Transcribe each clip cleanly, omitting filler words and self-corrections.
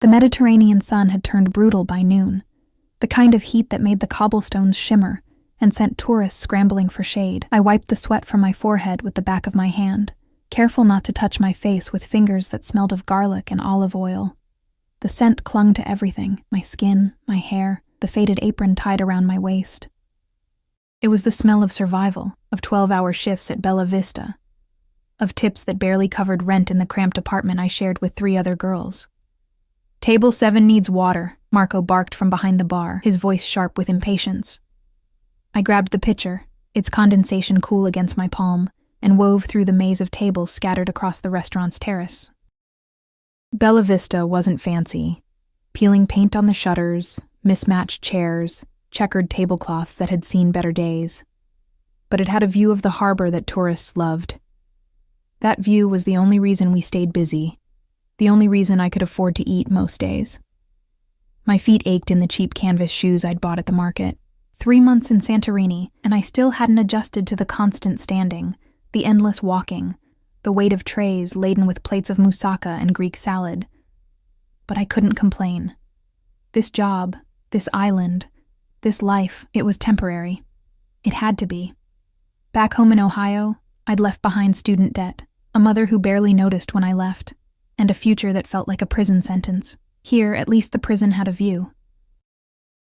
The Mediterranean sun had turned brutal by noon, the kind of heat that made the cobblestones shimmer and sent tourists scrambling for shade. I wiped the sweat from my forehead with the back of my hand, careful not to touch my face with fingers that smelled of garlic and olive oil. The scent clung to everything, my skin, my hair, the faded apron tied around my waist. It was the smell of survival, of 12-hour shifts at Bella Vista, of tips that barely covered rent in the cramped apartment I shared with 3 other girls. "Table 7 needs water," Marco barked from behind the bar, his voice sharp with impatience. I grabbed the pitcher, its condensation cool against my palm, and wove through the maze of tables scattered across the restaurant's terrace. Bella Vista wasn't fancy. Peeling paint on the shutters, mismatched chairs, checkered tablecloths that had seen better days. But it had a view of the harbor that tourists loved. That view was the only reason we stayed busy, the only reason I could afford to eat most days. My feet ached in the cheap canvas shoes I'd bought at the market. 3 months in Santorini, and I still hadn't adjusted to the constant standing, the endless walking, the weight of trays laden with plates of moussaka and Greek salad. But I couldn't complain. This job, this island, this life, it was temporary. It had to be. Back home in Ohio, I'd left behind student debt, a mother who barely noticed when I left, and a future that felt like a prison sentence. Here, at least the prison had a view.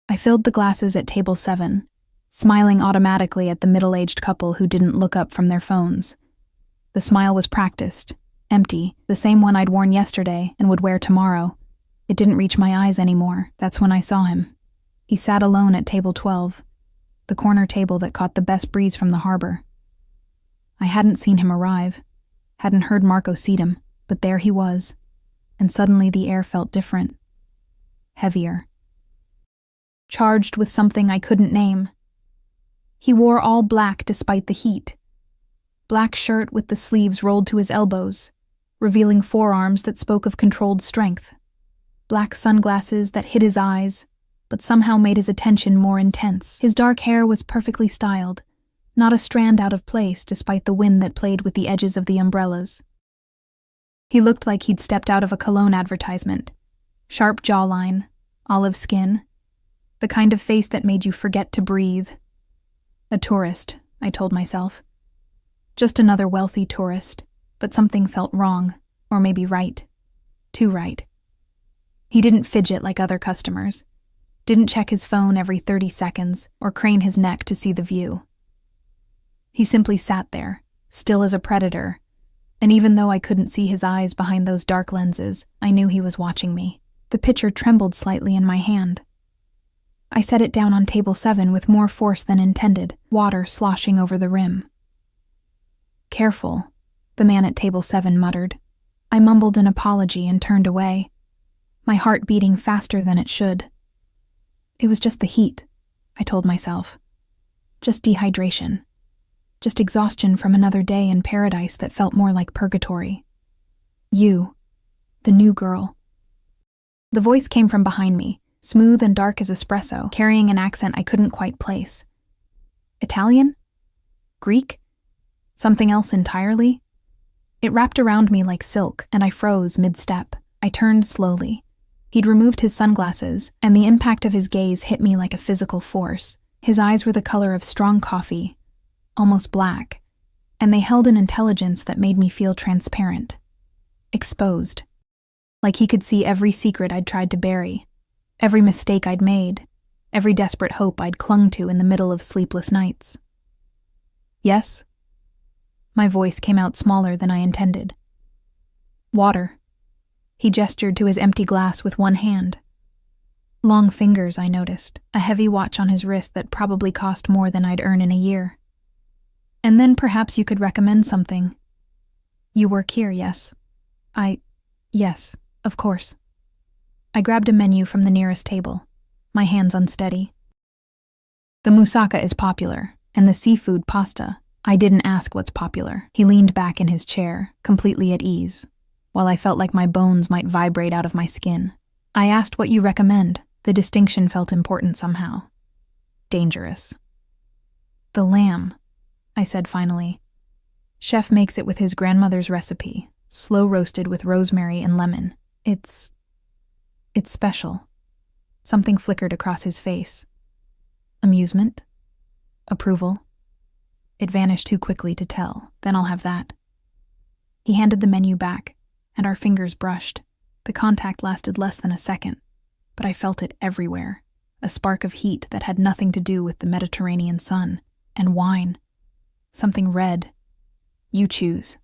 I filled the glasses at table 7, smiling automatically at the middle-aged couple who didn't look up from their phones. The smile was practiced, empty, the same one I'd worn yesterday and would wear tomorrow. It didn't reach my eyes anymore. That's when I saw him. He sat alone at table 12, the corner table that caught the best breeze from the harbor. I hadn't seen him arrive, hadn't heard Marco seat him, but there he was, and suddenly the air felt different. Heavier. Charged with something I couldn't name. He wore all black despite the heat. Black shirt with the sleeves rolled to his elbows, revealing forearms that spoke of controlled strength. Black sunglasses that hid his eyes, but somehow made his attention more intense. His dark hair was perfectly styled, not a strand out of place despite the wind that played with the edges of the umbrellas. He looked like he'd stepped out of a cologne advertisement. Sharp jawline, olive skin, the kind of face that made you forget to breathe. A tourist, I told myself. Just another wealthy tourist, but something felt wrong, or maybe right. Too right. He didn't fidget like other customers, didn't check his phone every 30 seconds or crane his neck to see the view. He simply sat there, still as a predator, and even though I couldn't see his eyes behind those dark lenses, I knew he was watching me. The pitcher trembled slightly in my hand. I set it down on table 7 with more force than intended, water sloshing over the rim. "Careful," the man at table 7 muttered. I mumbled an apology and turned away, my heart beating faster than it should. It was just the heat, I told myself. Just dehydration. Just exhaustion from another day in paradise that felt more like purgatory. You, the new girl. The voice came from behind me, smooth and dark as espresso, carrying an accent I couldn't quite place. Italian? Greek? Something else entirely? It wrapped around me like silk, and I froze mid-step. I turned slowly. He'd removed his sunglasses, and the impact of his gaze hit me like a physical force. His eyes were the color of strong coffee, almost black, and they held an intelligence that made me feel transparent. Exposed. Like he could see every secret I'd tried to bury, every mistake I'd made, every desperate hope I'd clung to in the middle of sleepless nights. Yes? My voice came out smaller than I intended. Water. He gestured to his empty glass with one hand. Long fingers, I noticed, a heavy watch on his wrist that probably cost more than I'd earn in a year. And then perhaps you could recommend something. You work here, yes? Yes, of course. I grabbed a menu from the nearest table, my hands unsteady. The moussaka is popular, and the seafood pasta. I didn't ask what's popular. He leaned back in his chair, completely at ease, while I felt like my bones might vibrate out of my skin. I asked what you recommend. The distinction felt important somehow. Dangerous. The lamb, I said finally. Chef makes it with his grandmother's recipe, slow roasted with rosemary and lemon. It's It's special. Something flickered across his face. Amusement? Approval? It vanished too quickly to tell. Then I'll have that. He handed the menu back, and our fingers brushed. The contact lasted less than a second, but I felt it everywhere. A spark of heat that had nothing to do with the Mediterranean sun. And wine. Something red. You choose.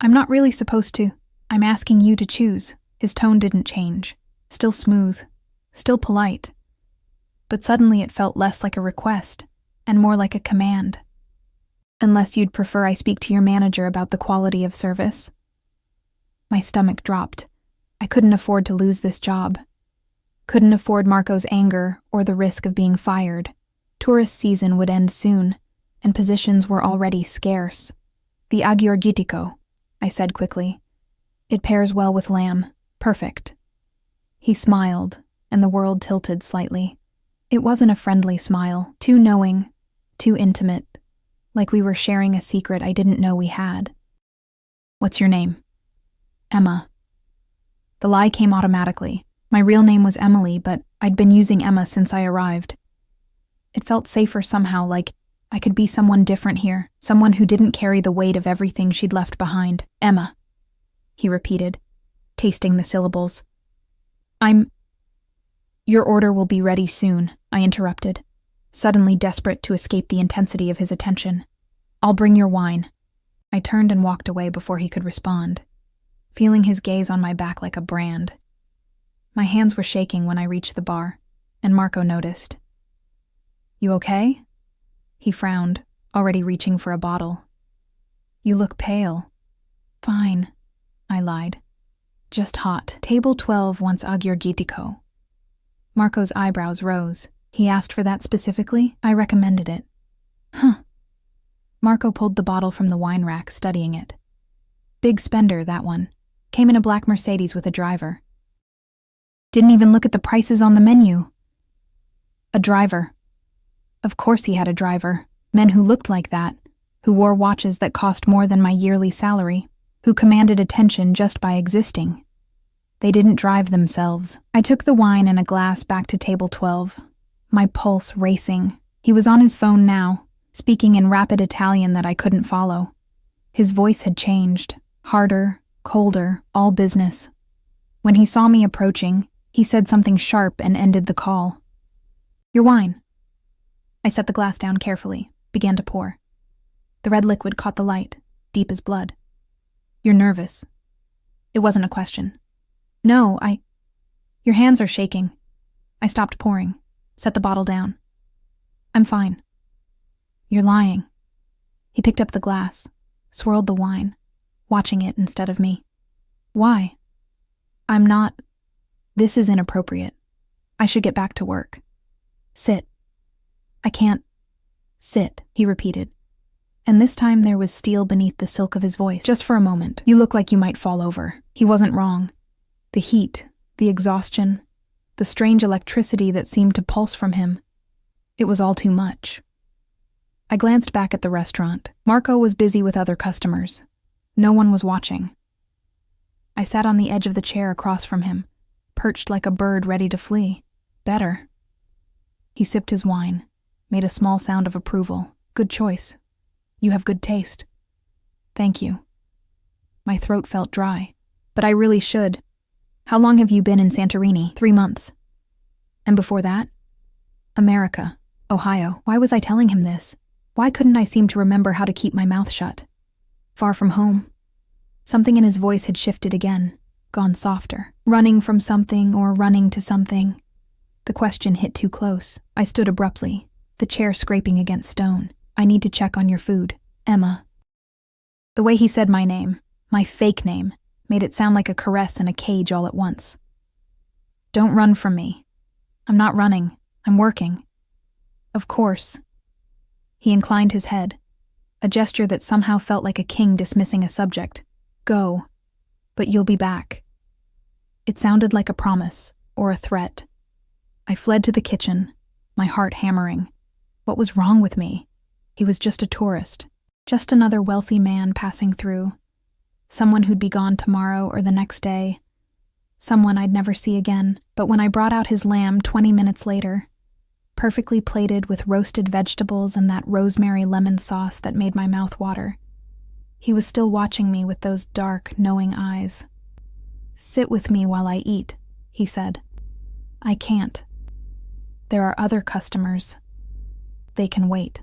I'm not really supposed to. I'm asking you to choose. His tone didn't change. Still smooth. Still polite. But suddenly it felt less like a request, and more like a command. Unless you'd prefer I speak to your manager about the quality of service. My stomach dropped. I couldn't afford to lose this job. Couldn't afford Marco's anger or the risk of being fired. Tourist season would end soon, and positions were already scarce. The agyorgitiko, I said quickly. It pairs well with lamb. Perfect. He smiled, and the world tilted slightly. It wasn't a friendly smile, too knowing, too intimate, like we were sharing a secret I didn't know we had. What's your name? Emma. The lie came automatically. My real name was Emily, but I'd been using Emma since I arrived. It felt safer somehow, like I could be someone different here, someone who didn't carry the weight of everything she'd left behind. Emma, he repeated, tasting the syllables. Your order will be ready soon, I interrupted, suddenly desperate to escape the intensity of his attention. I'll bring your wine. I turned and walked away before he could respond, feeling his gaze on my back like a brand. My hands were shaking when I reached the bar, and Marco noticed. You okay? He frowned, already reaching for a bottle. You look pale. Fine, I lied. Just hot. Table 12 wants agyorgitiko. Marco's eyebrows rose. He asked for that specifically? I recommended it. Huh. Marco pulled the bottle from the wine rack, studying it. Big spender, that one. Came in a black Mercedes with a driver. Didn't even look at the prices on the menu. A driver. Of course he had a driver. Men who looked like that, who wore watches that cost more than my yearly salary, who commanded attention just by existing. They didn't drive themselves. I took the wine and a glass back to table 12, my pulse racing. He was on his phone now, speaking in rapid Italian that I couldn't follow. His voice had changed, harder, colder, all business. When he saw me approaching, he said something sharp and ended the call. Your wine. I set the glass down carefully, began to pour. The red liquid caught the light, deep as blood. You're nervous. It wasn't a question. No, Your hands are shaking. I stopped pouring, set the bottle down. I'm fine. You're lying. He picked up the glass, swirled the wine, watching it instead of me. Why? I'm not. This is inappropriate. I should get back to work. Sit. I can't. Sit, he repeated. And this time there was steel beneath the silk of his voice. Just for a moment. You look like you might fall over. He wasn't wrong. The heat, the exhaustion, the strange electricity that seemed to pulse from him. It was all too much. I glanced back at the restaurant. Marco was busy with other customers. No one was watching. I sat on the edge of the chair across from him, perched like a bird ready to flee. Better. He sipped his wine, made a small sound of approval. Good choice. You have good taste. Thank you. My throat felt dry, but I really should. How long have you been in Santorini? 3 months. And before that? America, Ohio. Why was I telling him this? Why couldn't I seem to remember how to keep my mouth shut? Far from home. Something in his voice had shifted again, gone softer. Running from something or running to something. The question hit too close. I stood abruptly, the chair scraping against stone. I need to check on your food. Emma. The way he said my name, my fake name, made it sound like a caress in a cage all at once. Don't run from me. I'm not running. I'm working. Of course. He inclined his head, a gesture that somehow felt like a king dismissing a subject. Go, but you'll be back. It sounded like a promise, or a threat. I fled to the kitchen, my heart hammering. What was wrong with me? He was just a tourist, just another wealthy man passing through, someone who'd be gone tomorrow or the next day. someone I'd never see again. But when I brought out his lamb 20 minutes later, perfectly plated with roasted vegetables and that rosemary lemon sauce that made my mouth water, he was still watching me with those dark, knowing eyes. "Sit with me while I eat," he said. "I can't. There are other customers. They can wait.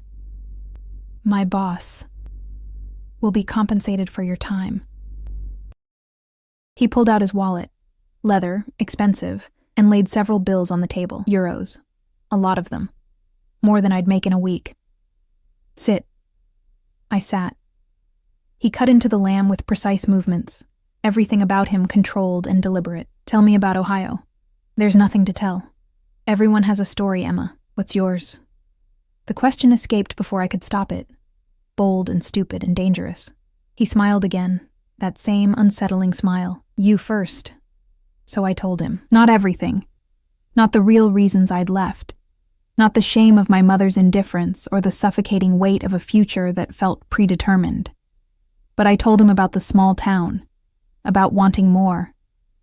My boss will be compensated for your time." He pulled out his wallet, leather, expensive, and laid several bills on the table. Euros. A lot of them. More than I'd make in a week. "Sit." I sat. He cut into the lamb with precise movements, everything about him controlled and deliberate. "Tell me about Ohio." "There's nothing to tell. Everyone has a story, Emma. What's yours?" The question escaped before I could stop it. Bold and stupid and dangerous. He smiled again, that same unsettling smile. "You first." So I told him. Not everything. Not the real reasons I'd left. Not the shame of my mother's indifference or the suffocating weight of a future that felt predetermined. But I told him about the small town, about wanting more,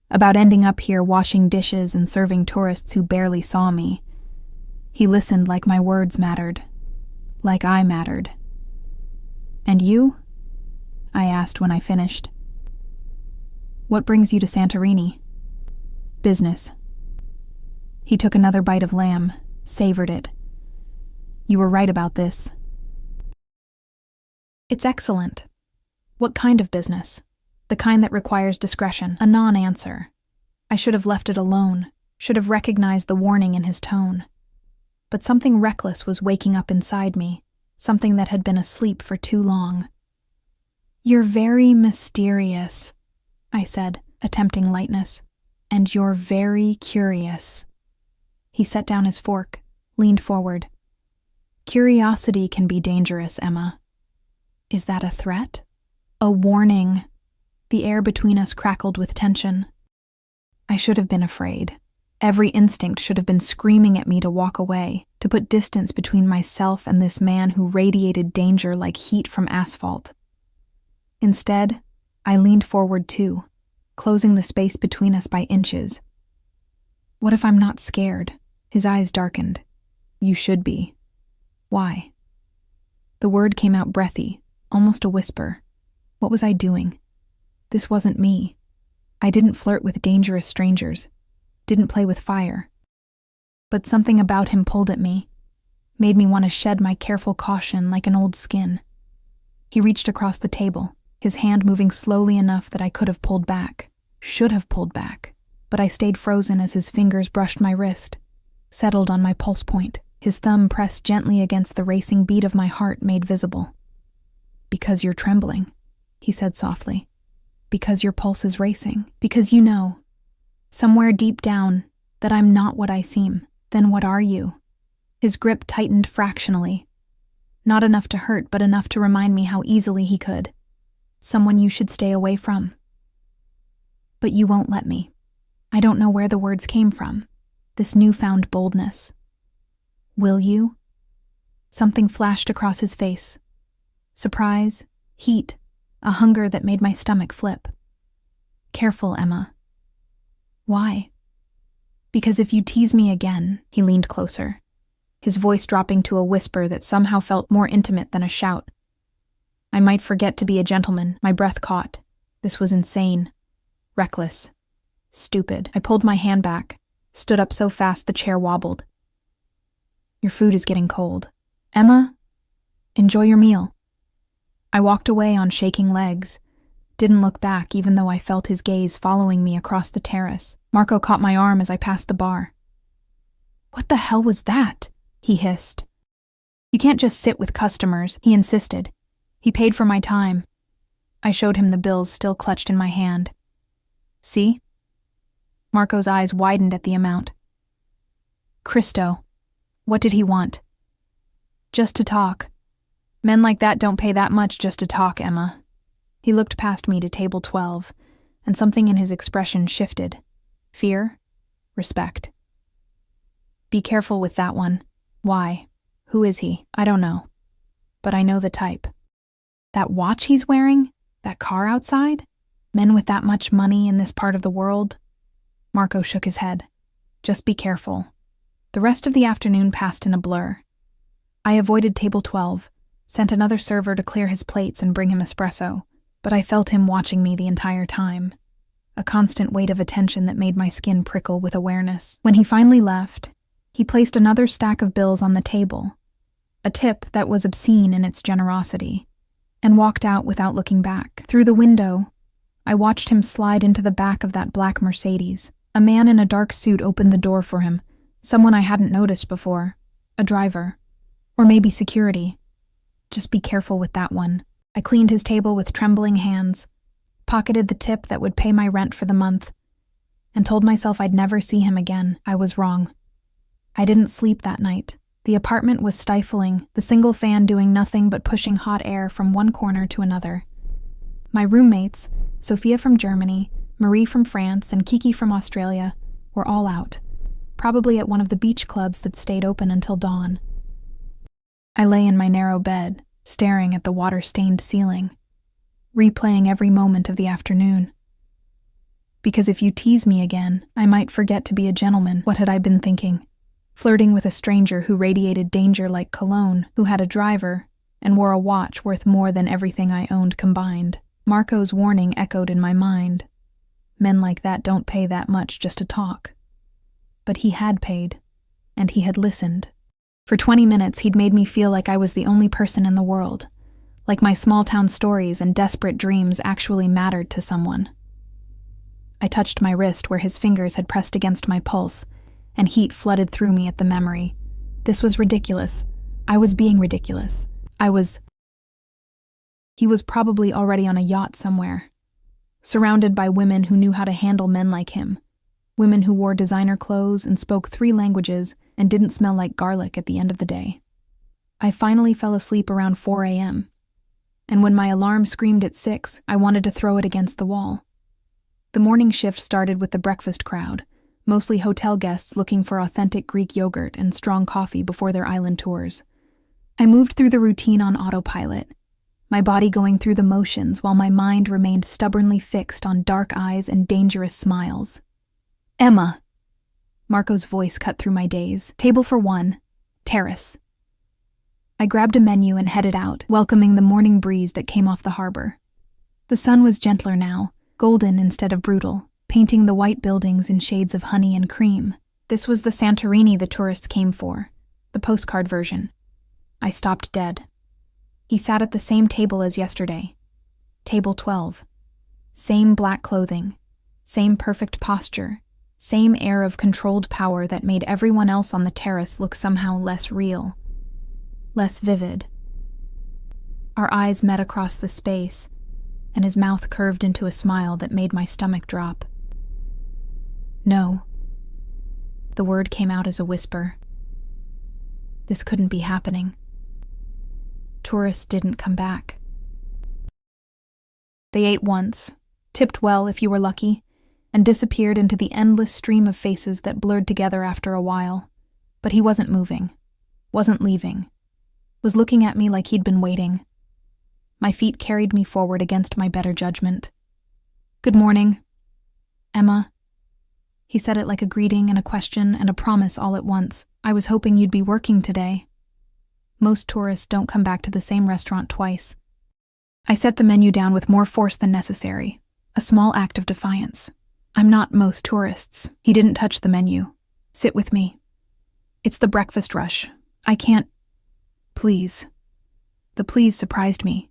about ending up here washing dishes and serving tourists who barely saw me. He listened like my words mattered, like I mattered. "And you?" I asked when I finished. "What brings you to Santorini?" "Business." He took another bite of lamb, savored it. "You were right about this." "It's excellent." "What kind of business?" "The kind that requires discretion." A non-answer. I should have left it alone, should have recognized the warning in his tone. But something reckless was waking up inside me, something that had been asleep for too long. "You're very mysterious," I said, attempting lightness. "And you're very curious." He set down his fork, leaned forward. "Curiosity can be dangerous, Emma." Is that a threat? A warning? The air between us crackled with tension. I should have been afraid. Every instinct should have been screaming at me to walk away, to put distance between myself and this man who radiated danger like heat from asphalt. Instead, I leaned forward too, closing the space between us by inches. "What if I'm not scared?" His eyes darkened. "You should be." "Why?" The word came out breathy, almost a whisper. What was I doing? This wasn't me. I didn't flirt with dangerous strangers, didn't play with fire. But something about him pulled at me, made me want to shed my careful caution like an old skin. He reached across the table, his hand moving slowly enough that I could have pulled back, should have pulled back, but I stayed frozen as his fingers brushed my wrist, settled on my pulse point. His thumb pressed gently against the racing beat of my heart made visible. "Because you're trembling," he said softly. "Because your pulse is racing. Because you know, somewhere deep down, that I'm not what I seem. Then what are you?" His grip tightened fractionally. Not enough to hurt, but enough to remind me how easily he could. "Someone you should stay away from." But you won't let me. I don't know where the words came from, this newfound boldness. "Will you?" Something flashed across his face. Surprise, heat, a hunger that made my stomach flip. "Careful, Emma." "Why?" "Because if you tease me again," he leaned closer, his voice dropping to a whisper that somehow felt more intimate than a shout. "I might forget to be a gentleman." My breath caught. This was insane, reckless, stupid. I pulled my hand back, stood up so fast the chair wobbled. "Your food is getting cold. Emma, enjoy your meal." I walked away on shaking legs, didn't look back even though I felt his gaze following me across the terrace. Marco caught my arm as I passed the bar. "What the hell was that?" he hissed. "You can't just sit with customers," he insisted. He paid for my time. I showed him the bills still clutched in my hand. "See?" Marco's eyes widened at the amount. "Cristo, what did he want?" "Just to talk. Men like that don't pay that much just to talk, Emma." He looked past me to table 12, and something in his expression shifted. Fear? Respect. "Be careful with that one." "Why? Who is he?" "I don't know. But I know the type." "That watch he's wearing? That car outside? Men with that much money in this part of the world? Marco shook his head. Just be careful. The rest of the afternoon passed in a blur. I avoided table 12, sent another server to clear his plates and bring him espresso, but I felt him watching me the entire time. A constant weight of attention that made my skin prickle with awareness. When he finally left, he placed another stack of bills on the table, a tip that was obscene in its generosity, and walked out without looking back. Through the window, I watched him slide into the back of that black Mercedes. A man in a dark suit opened the door for him, someone I hadn't noticed before, a driver, or maybe security. Just be careful with that one. I cleaned his table with trembling hands, pocketed the tip that would pay my rent for the month, and told myself I'd never see him again. I was wrong. I didn't sleep that night. The apartment was stifling, the single fan doing nothing but pushing hot air from one corner to another. My roommates, Sophia from Germany, Marie from France, and Kiki from Australia, were all out, probably at one of the beach clubs that stayed open until dawn. I lay in my narrow bed, staring at the water-stained ceiling, replaying every moment of the afternoon. Because if you tease me again, I might forget to be a gentleman. What had I been thinking? Flirting with a stranger who radiated danger like cologne, who had a driver, and wore a watch worth more than everything I owned combined. Marco's warning echoed in my mind. Men like that don't pay that much just to talk. But he had paid, and he had listened. For 20 minutes, he'd made me feel like I was the only person in the world, like my small-town stories and desperate dreams actually mattered to someone. I touched my wrist where his fingers had pressed against my pulse, and heat flooded through me at the memory. This was ridiculous. I was being ridiculous. He was probably already on a yacht somewhere, surrounded by women who knew how to handle men like him, women who wore designer clothes and spoke 3 languages and didn't smell like garlic at the end of the day. I finally fell asleep around 4 a.m., and when my alarm screamed at 6, I wanted to throw it against the wall. The morning shift started with the breakfast crowd, mostly hotel guests looking for authentic Greek yogurt and strong coffee before their island tours. I moved through the routine on autopilot, my body going through the motions while my mind remained stubbornly fixed on dark eyes and dangerous smiles. Emma. Marco's voice cut through my daze. Table for 1, terrace. I grabbed a menu and headed out, welcoming the morning breeze that came off the harbor. The sun was gentler now, golden instead of brutal, painting the white buildings in shades of honey and cream. This was the Santorini the tourists came for, the postcard version. I stopped dead. He sat at the same table as yesterday. Table 12. Same black clothing, same perfect posture, same air of controlled power that made everyone else on the terrace look somehow less real, less vivid. Our eyes met across the space, and his mouth curved into a smile that made my stomach drop. No. The word came out as a whisper. This couldn't be happening. Tourists didn't come back. They ate once, tipped well if you were lucky, and disappeared into the endless stream of faces that blurred together after a while. But he wasn't moving, wasn't leaving, was looking at me like he'd been waiting. My feet carried me forward against my better judgment. Good morning, Emma. He said it like a greeting and a question and a promise all at once. I was hoping you'd be working today. Most tourists don't come back to the same restaurant twice. I set the menu down with more force than necessary, a small act of defiance. I'm not most tourists. He didn't touch the menu. Sit with me. It's the breakfast rush. I can't. Please. The please surprised me.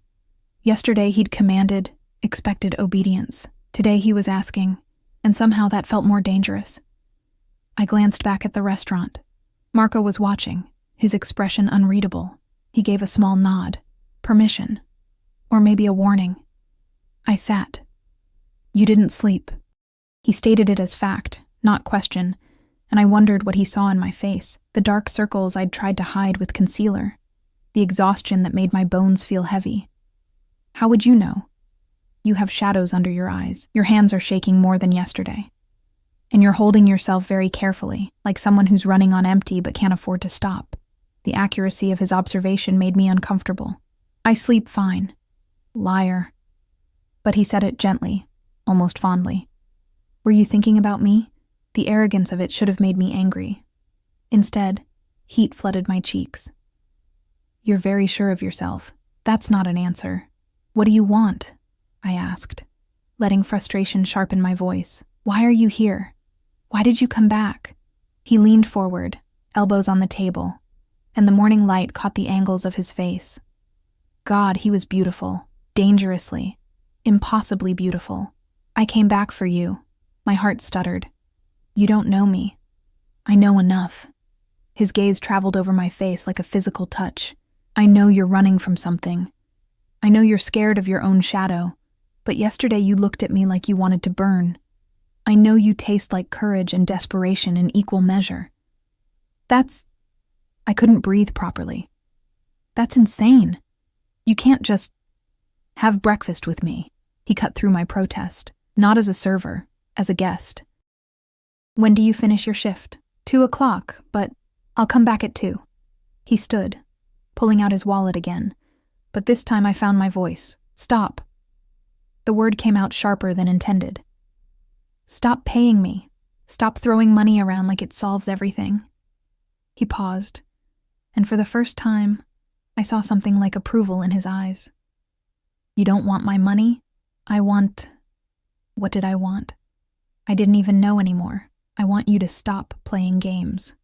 Yesterday he'd commanded, expected obedience. Today he was asking, and somehow that felt more dangerous. I glanced back at the restaurant. Marco was watching, his expression unreadable. He gave a small nod. Permission. Or maybe a warning. I sat. You didn't sleep. He stated it as fact, not question, and I wondered what he saw in my face, the dark circles I'd tried to hide with concealer, the exhaustion that made my bones feel heavy. How would you know? You have shadows under your eyes. Your hands are shaking more than yesterday. And you're holding yourself very carefully, like someone who's running on empty but can't afford to stop. The accuracy of his observation made me uncomfortable. I sleep fine. Liar. But he said it gently, almost fondly. Were you thinking about me? The arrogance of it should have made me angry. Instead, heat flooded my cheeks. "You're very sure of yourself. That's not an answer. What do you want?" I asked, letting frustration sharpen my voice. "Why are you here? Why did you come back?" He leaned forward, elbows on the table, and the morning light caught the angles of his face. God, he was beautiful, dangerously, impossibly beautiful. "I came back for you." My heart stuttered. "You don't know me." "I know enough." His gaze traveled over my face like a physical touch. "I know you're running from something. I know you're scared of your own shadow, but yesterday you looked at me like you wanted to burn. I know you taste like courage and desperation in equal measure." I couldn't breathe properly. "That's insane. You can't just have breakfast with me." He cut through my protest, not as a server, as a guest. "When do you finish your shift?" 2:00, but I'll come back at 2. He stood, pulling out his wallet again, but this time I found my voice. "Stop." The word came out sharper than intended. "Stop paying me. Stop throwing money around like it solves everything." He paused, and for the first time, I saw something like approval in his eyes. "You don't want my money? I want..." What did I want? I didn't even know anymore. "I want you to stop playing games."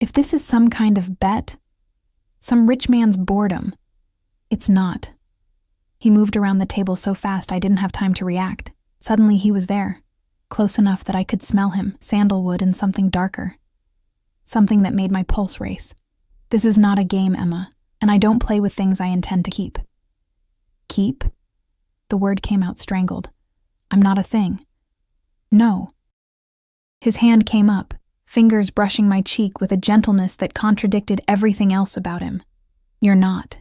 If this is some kind of bet, some rich man's boredom, it's not. He moved around the table so fast I didn't have time to react. Suddenly he was there, close enough that I could smell him, sandalwood and something darker. Something that made my pulse race. "This is not a game, Emma, and I don't play with things I intend to keep." "Keep?" The word came out strangled. "I'm not a thing." "No." His hand came up, fingers brushing my cheek with a gentleness that contradicted everything else about him. "You're not.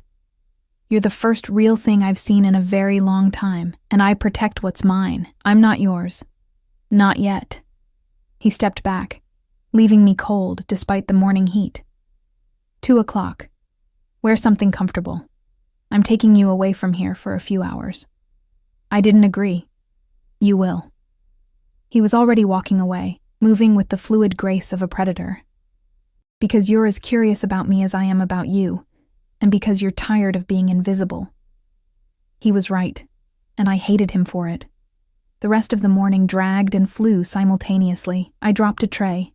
You're the first real thing I've seen in a very long time, and I protect what's mine. I'm not yours. Not yet." He stepped back, leaving me cold despite the morning heat. 2:00. Wear something comfortable. I'm taking you away from here for a few hours. I didn't agree. You will. He was already walking away, moving with the fluid grace of a predator. "Because you're as curious about me as I am about you, and because you're tired of being invisible." He was right, and I hated him for it. The rest of the morning dragged and flew simultaneously. I dropped a tray,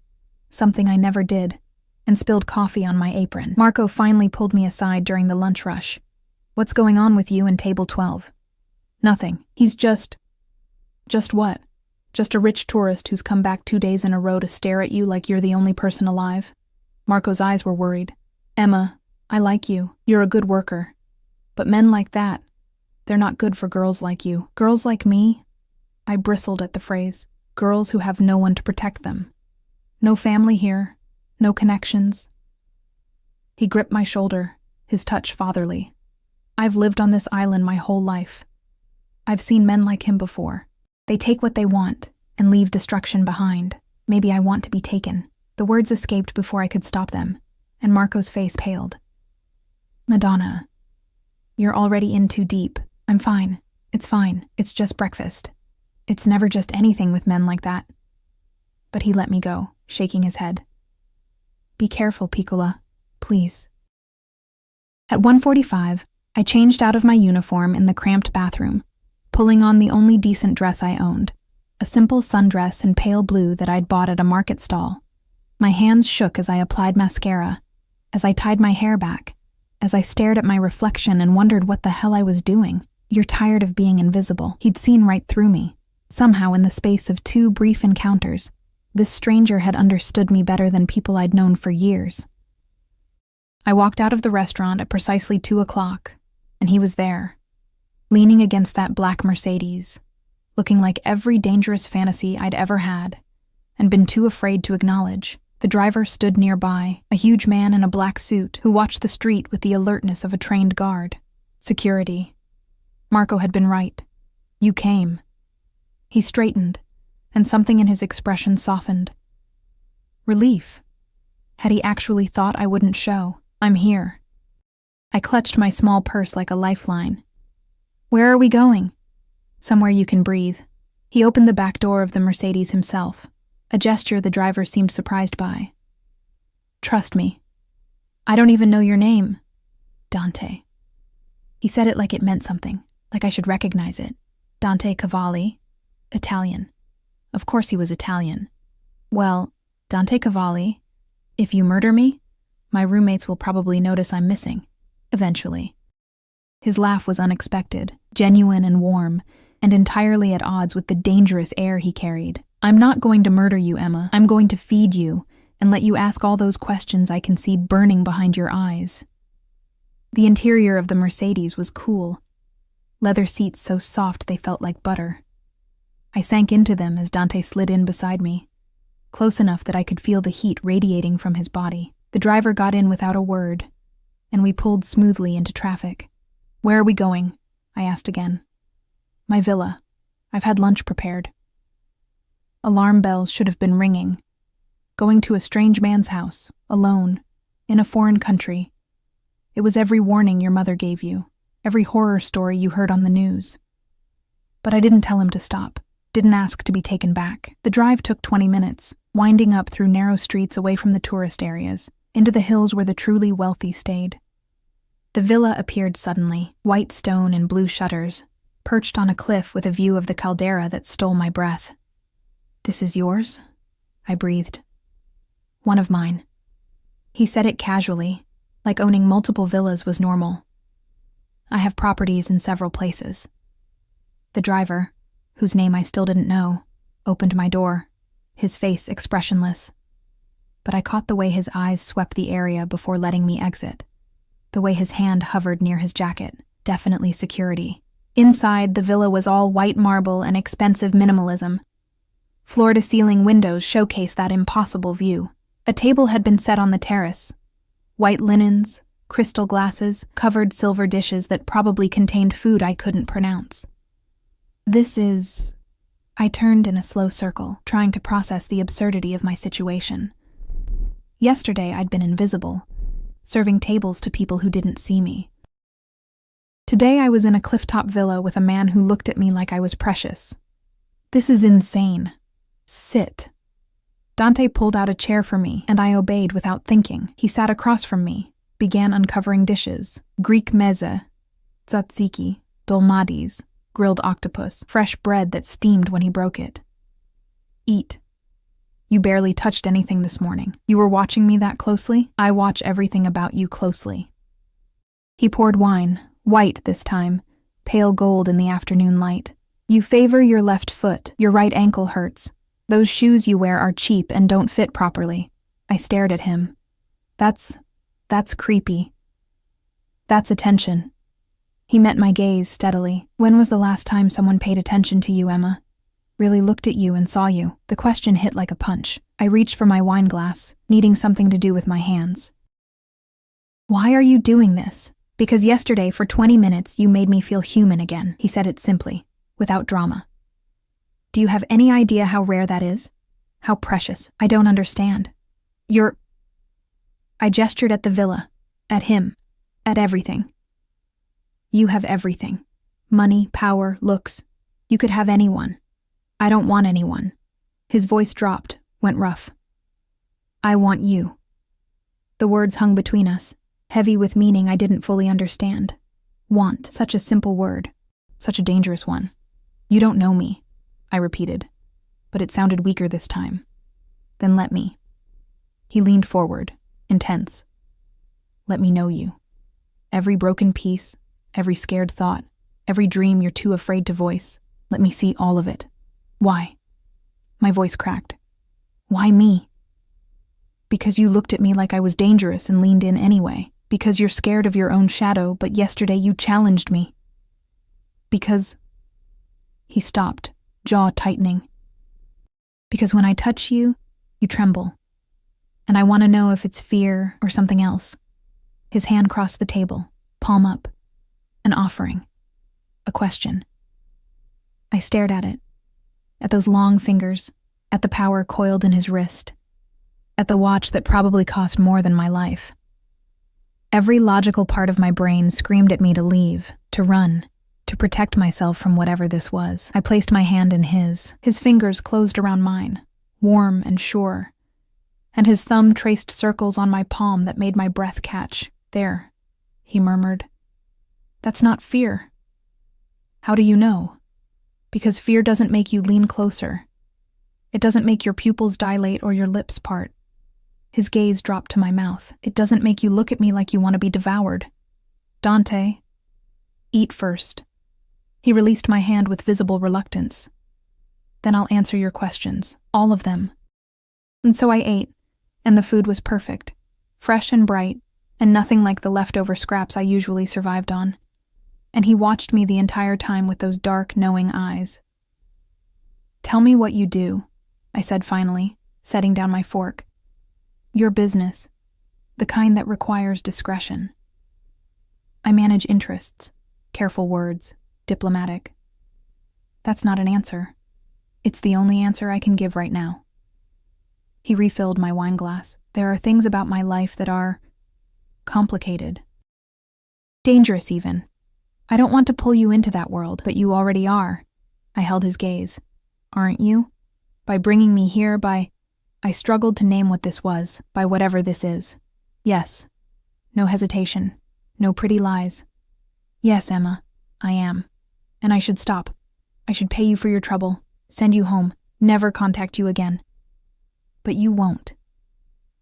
something I never did, and spilled coffee on my apron. Marco finally pulled me aside during the lunch rush. "What's going on with you and table 12? "Nothing. He's just..." "Just what? Just a rich tourist who's come back 2 days in a row to stare at you like you're the only person alive?" Marco's eyes were worried. "Emma, I like you. You're a good worker. But men like that, they're not good for girls like you." "Girls like me?" I bristled at the phrase. "Girls who have no one to protect them. No family here, no connections." He gripped my shoulder, his touch fatherly. "I've lived on this island my whole life. I've seen men like him before. They take what they want and leave destruction behind. Maybe I want to be taken." The words escaped before I could stop them, and Marco's face paled. "Madonna, you're already in too deep. I'm fine. It's fine. It's just breakfast. It's never just anything with men like that." But he let me go, shaking his head. "Be careful, Piccola. Please." At 1:45, I changed out of my uniform in the cramped bathroom, pulling on the only decent dress I owned, a simple sundress in pale blue that I'd bought at a market stall. My hands shook as I applied mascara, as I tied my hair back, as I stared at my reflection and wondered what the hell I was doing. "You're tired of being invisible." He'd seen right through me. Somehow, in the space of 2 brief encounters, this stranger had understood me better than people I'd known for years. I walked out of the restaurant at precisely 2:00, and he was there, leaning against that black Mercedes, looking like every dangerous fantasy I'd ever had, and been too afraid to acknowledge. The driver stood nearby, a huge man in a black suit who watched the street with the alertness of a trained guard. Security. Marco had been right. You came. He straightened, and something in his expression softened. Relief. Had he actually thought I wouldn't show? "I'm here." I clutched my small purse like a lifeline. "Where are we going?" "Somewhere you can breathe." He opened the back door of the Mercedes himself, a gesture the driver seemed surprised by. "Trust me. I don't even know your name." "Dante." He said it like it meant something, like I should recognize it. "Dante Cavalli, Italian." Of course he was Italian. "Well, Dante Cavalli, if you murder me, my roommates will probably notice I'm missing, eventually." His laugh was unexpected, genuine and warm, and entirely at odds with the dangerous air he carried. "I'm not going to murder you, Emma. I'm going to feed you and let you ask all those questions I can see burning behind your eyes." The interior of the Mercedes was cool, leather seats so soft they felt like butter. I sank into them as Dante slid in beside me, close enough that I could feel the heat radiating from his body. The driver got in without a word, and we pulled smoothly into traffic. "Where are we going?" I asked again. "My villa. I've had lunch prepared." Alarm bells should have been ringing. Going to a strange man's house, alone, in a foreign country. It was every warning your mother gave you, every horror story you heard on the news. But I didn't tell him to stop, didn't ask to be taken back. The drive took 20 minutes, winding up through narrow streets away from the tourist areas, into the hills where the truly wealthy stayed. The villa appeared suddenly, white stone and blue shutters, perched on a cliff with a view of the caldera that stole my breath. "This is yours?" I breathed. "One of mine." He said it casually, like owning multiple villas was normal. "I have properties in several places." The driver, whose name I still didn't know, opened my door, his face expressionless. But I caught the way his eyes swept the area before letting me exit, the way his hand hovered near his jacket, definitely security. Inside, the villa was all white marble and expensive minimalism. Floor-to-ceiling windows showcased that impossible view. A table had been set on the terrace. White linens, crystal glasses, covered silver dishes that probably contained food I couldn't pronounce. "This is..." I turned in a slow circle, trying to process the absurdity of my situation. Yesterday I'd been invisible, serving tables to people who didn't see me. Today I was in a clifftop villa with a man who looked at me like I was precious. "This is insane. Sit." Dante pulled out a chair for me, and I obeyed without thinking. He sat across from me, began uncovering dishes: Greek meze, tzatziki, dolmades, grilled octopus, fresh bread that steamed when he broke it. "Eat. You barely touched anything this morning. You were watching me that closely? I watch everything about you closely." He poured wine, white this time, pale gold in the afternoon light. "You favor your left foot. Your right ankle hurts. Those shoes you wear are cheap and don't fit properly." I stared at him. That's creepy. That's attention." He met my gaze steadily. "When was the last time someone paid attention to you, Emma? Really looked at you and saw you?" The question hit like a punch. I reached for my wine glass, needing something to do with my hands. "Why are you doing this?" "Because yesterday, for 20 minutes, you made me feel human again." He said it simply, without drama. "Do you have any idea how rare that is? How precious? I don't understand. You're..." I gestured at the villa, at him, at everything. "You have everything. Money, power, looks. You could have anyone. I don't want anyone." His voice dropped, went rough. "I want you." The words hung between us, heavy with meaning I didn't fully understand. Want, such a simple word, such a dangerous one. "You don't know me," I repeated, but it sounded weaker this time. "Then let me." He leaned forward, intense. "Let me know you. Every broken piece, every scared thought, every dream you're too afraid to voice. Let me see all of it." "Why?" My voice cracked. "Why me?" "Because you looked at me like I was dangerous and leaned in anyway. Because you're scared of your own shadow, but yesterday you challenged me. Because..." He stopped, jaw tightening. "Because when I touch you, you tremble. And I want to know if it's fear or something else." His hand crossed the table, palm up. An offering. A question. I stared at it. At those long fingers, at the power coiled in his wrist, at the watch that probably cost more than my life. Every logical part of my brain screamed at me to leave, to run, to protect myself from whatever this was. I placed my hand in his. His fingers closed around mine, warm and sure, and his thumb traced circles on my palm that made my breath catch. "There," he murmured. "That's not fear." "How do you know?" "Because fear doesn't make you lean closer. It doesn't make your pupils dilate or your lips part." His gaze dropped to my mouth. "It doesn't make you look at me like you want to be devoured. Dante, eat first." He released my hand with visible reluctance. "Then I'll answer your questions, all of them." And so I ate, and the food was perfect, fresh and bright, and nothing like the leftover scraps I usually survived on. And he watched me the entire time with those dark, knowing eyes. "Tell me what you do," I said finally, setting down my fork. "Your business, the kind that requires discretion." "I manage interests," careful words, diplomatic. "That's not an answer. It's the only answer I can give right now." He refilled my wine glass. "There are things about my life that are complicated. Dangerous, even. I don't want to pull you into that world, but you already are." I held his gaze. "Aren't you? By bringing me here, I struggled to name what this was, by whatever this is. Yes. No hesitation. No pretty lies. Yes, Emma, I am. And I should stop. I should pay you for your trouble, send you home, never contact you again. But you won't."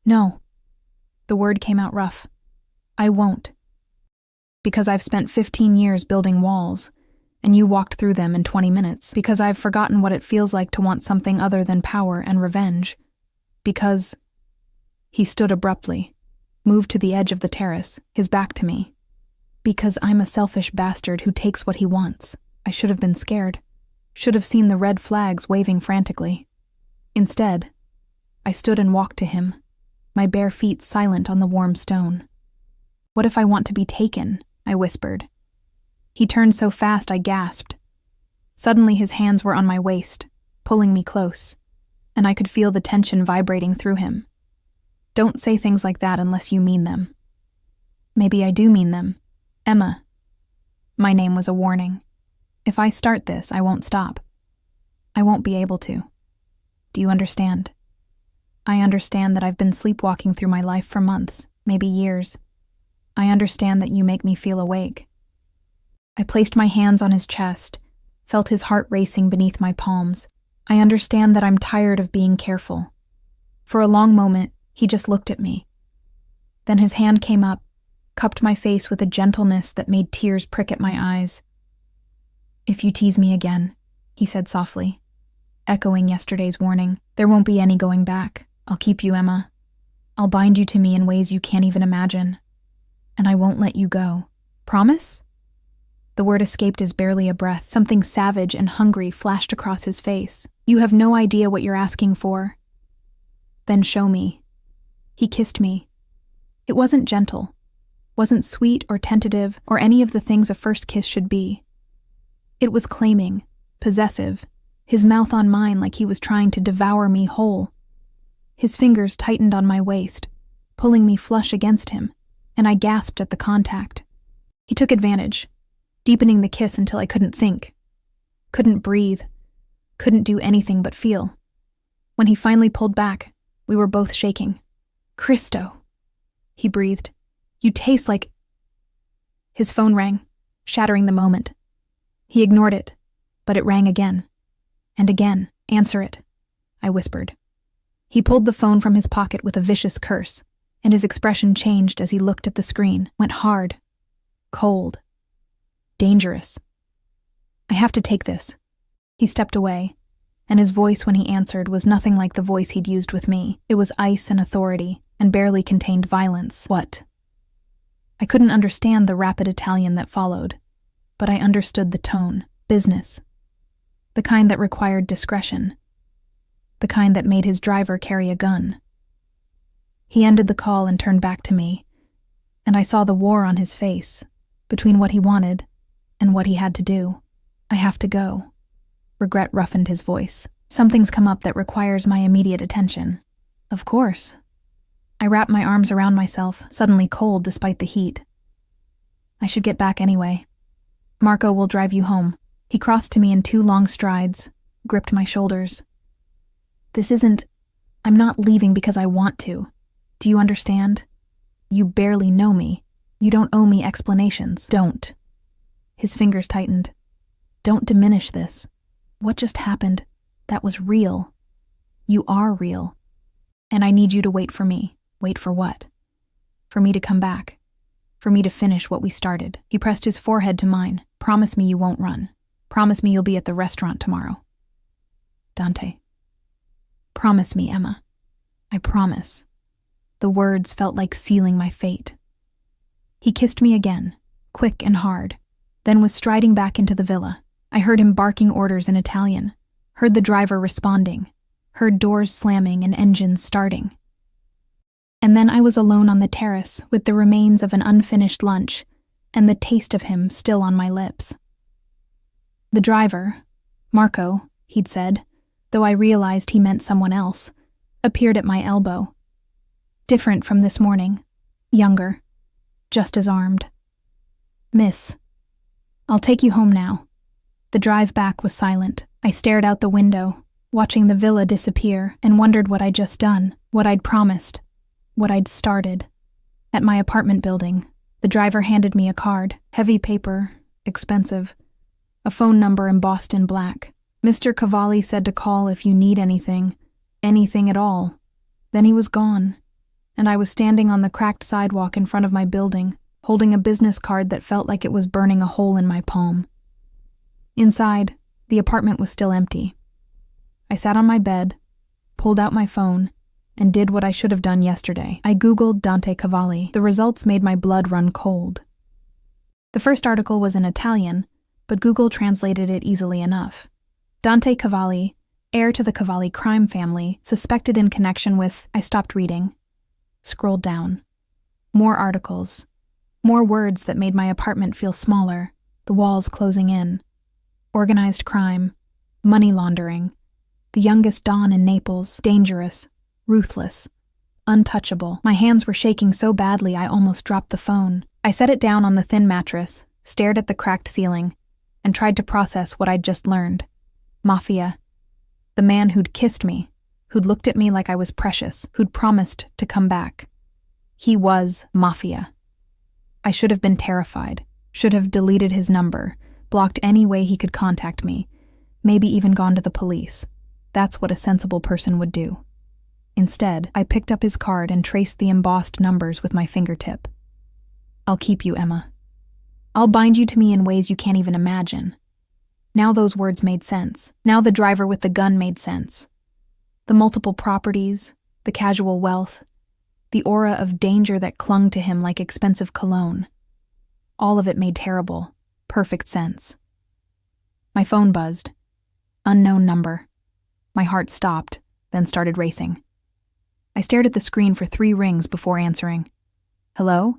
"No." The word came out rough. "I won't. Because I've spent 15 years building walls, and you walked through them in 20 minutes. Because I've forgotten what it feels like to want something other than power and revenge. Because—" He stood abruptly, moved to the edge of the terrace, his back to me. "Because I'm a selfish bastard who takes what he wants. I should have been scared. Should have seen the red flags waving frantically. Instead, I stood and walked to him, my bare feet silent on the warm stone. What if I want to be taken?" I whispered. He turned so fast I gasped. Suddenly his hands were on my waist, pulling me close, and I could feel the tension vibrating through him. "Don't say things like that unless you mean them." "Maybe I do mean them. Emma." My name was a warning. If I start this, I won't stop. I won't be able to. Do you understand? I understand that I've been sleepwalking through my life for months, maybe years. I understand that you make me feel awake. I placed my hands on his chest, felt his heart racing beneath my palms. I understand that I'm tired of being careful. For a long moment, he just looked at me. Then his hand came up, cupped my face with a gentleness that made tears prick at my eyes. "If you tease me again," he said softly, echoing yesterday's warning, "there won't be any going back. I'll keep you, Emma. I'll bind you to me in ways you can't even imagine. And I won't let you go. Promise?" The word escaped as barely a breath. Something savage and hungry flashed across his face. "You have no idea what you're asking for." "Then show me." He kissed me. It wasn't gentle, wasn't sweet or tentative or any of the things a first kiss should be. It was claiming, possessive, his mouth on mine like he was trying to devour me whole. His fingers tightened on my waist, pulling me flush against him, and I gasped at the contact. He took advantage, deepening the kiss until I couldn't think, couldn't breathe, couldn't do anything but feel. When he finally pulled back, we were both shaking. "Christo," he breathed. "You taste like—" His phone rang, shattering the moment. He ignored it, but it rang again. And again. "Answer it," I whispered. He pulled the phone from his pocket with a vicious curse, and his expression changed as he looked at the screen, went hard, cold, dangerous. "I have to take this." He stepped away, and his voice when he answered was nothing like the voice he'd used with me. It was ice and authority, and barely contained violence. "What?" I couldn't understand the rapid Italian that followed, but I understood the tone. Business. The kind that required discretion. The kind that made his driver carry a gun. He ended the call and turned back to me, and I saw the war on his face, between what he wanted and what he had to do. "I have to go." Regret roughened his voice. "Something's come up that requires my immediate attention." "Of course." I wrapped my arms around myself, suddenly cold despite the heat. "I should get back anyway. Marco will drive you home." He crossed to me in 2 long strides, gripped my shoulders. I'm not leaving because I want to. Do you understand? You barely know me. You don't owe me explanations. Don't. His fingers tightened. Don't diminish this. What just happened? That was real. You are real. And I need you to wait for me. Wait for what? For me to come back. For me to finish what we started. He pressed his forehead to mine. Promise me you won't run. Promise me you'll be at the restaurant tomorrow. Dante. Promise me, Emma. I promise. The words felt like sealing my fate. He kissed me again, quick and hard, then was striding back into the villa. I heard him barking orders in Italian, heard the driver responding, heard doors slamming and engines starting. And then I was alone on the terrace with the remains of an unfinished lunch and the taste of him still on my lips. The driver, Marco, he'd said, though I realized he meant someone else, appeared at my elbow. Different from this morning, younger, just as armed. Miss, I'll take you home now. The drive back was silent. I stared out the window, watching the villa disappear, and wondered what I'd just done, what I'd promised, what I'd started. At my apartment building, the driver handed me a card, heavy paper, expensive, a phone number embossed in black. Mr. Cavalli said to call if you need anything at all. Then he was gone, and I was standing on the cracked sidewalk in front of my building, holding a business card that felt like it was burning a hole in my palm. Inside, the apartment was still empty. I sat on my bed, pulled out my phone, and did what I should have done yesterday. I Googled Dante Cavalli. The results made my blood run cold. The first article was in Italian, but Google translated it easily enough. Dante Cavalli, heir to the Cavalli crime family, suspected in connection with... I stopped reading. Scrolled down. More articles. More words that made my apartment feel smaller, the walls closing in. Organized crime. Money laundering. The youngest Don in Naples. Dangerous. Ruthless. Untouchable. My hands were shaking so badly I almost dropped the phone. I set it down on the thin mattress, stared at the cracked ceiling, and tried to process what I'd just learned. Mafia. The man who'd kissed me, who'd looked at me like I was precious, who'd promised to come back. He was Mafia. I should have been terrified, should have deleted his number, blocked any way he could contact me, maybe even gone to the police. That's what a sensible person would do. Instead, I picked up his card and traced the embossed numbers with my fingertip. I'll keep you, Emma. I'll bind you to me in ways you can't even imagine. Now those words made sense. Now the driver with the gun made sense. The multiple properties, the casual wealth, the aura of danger that clung to him like expensive cologne. All of it made terrible, perfect sense. My phone buzzed. Unknown number. My heart stopped, then started racing. I stared at the screen for 3 rings before answering. Hello?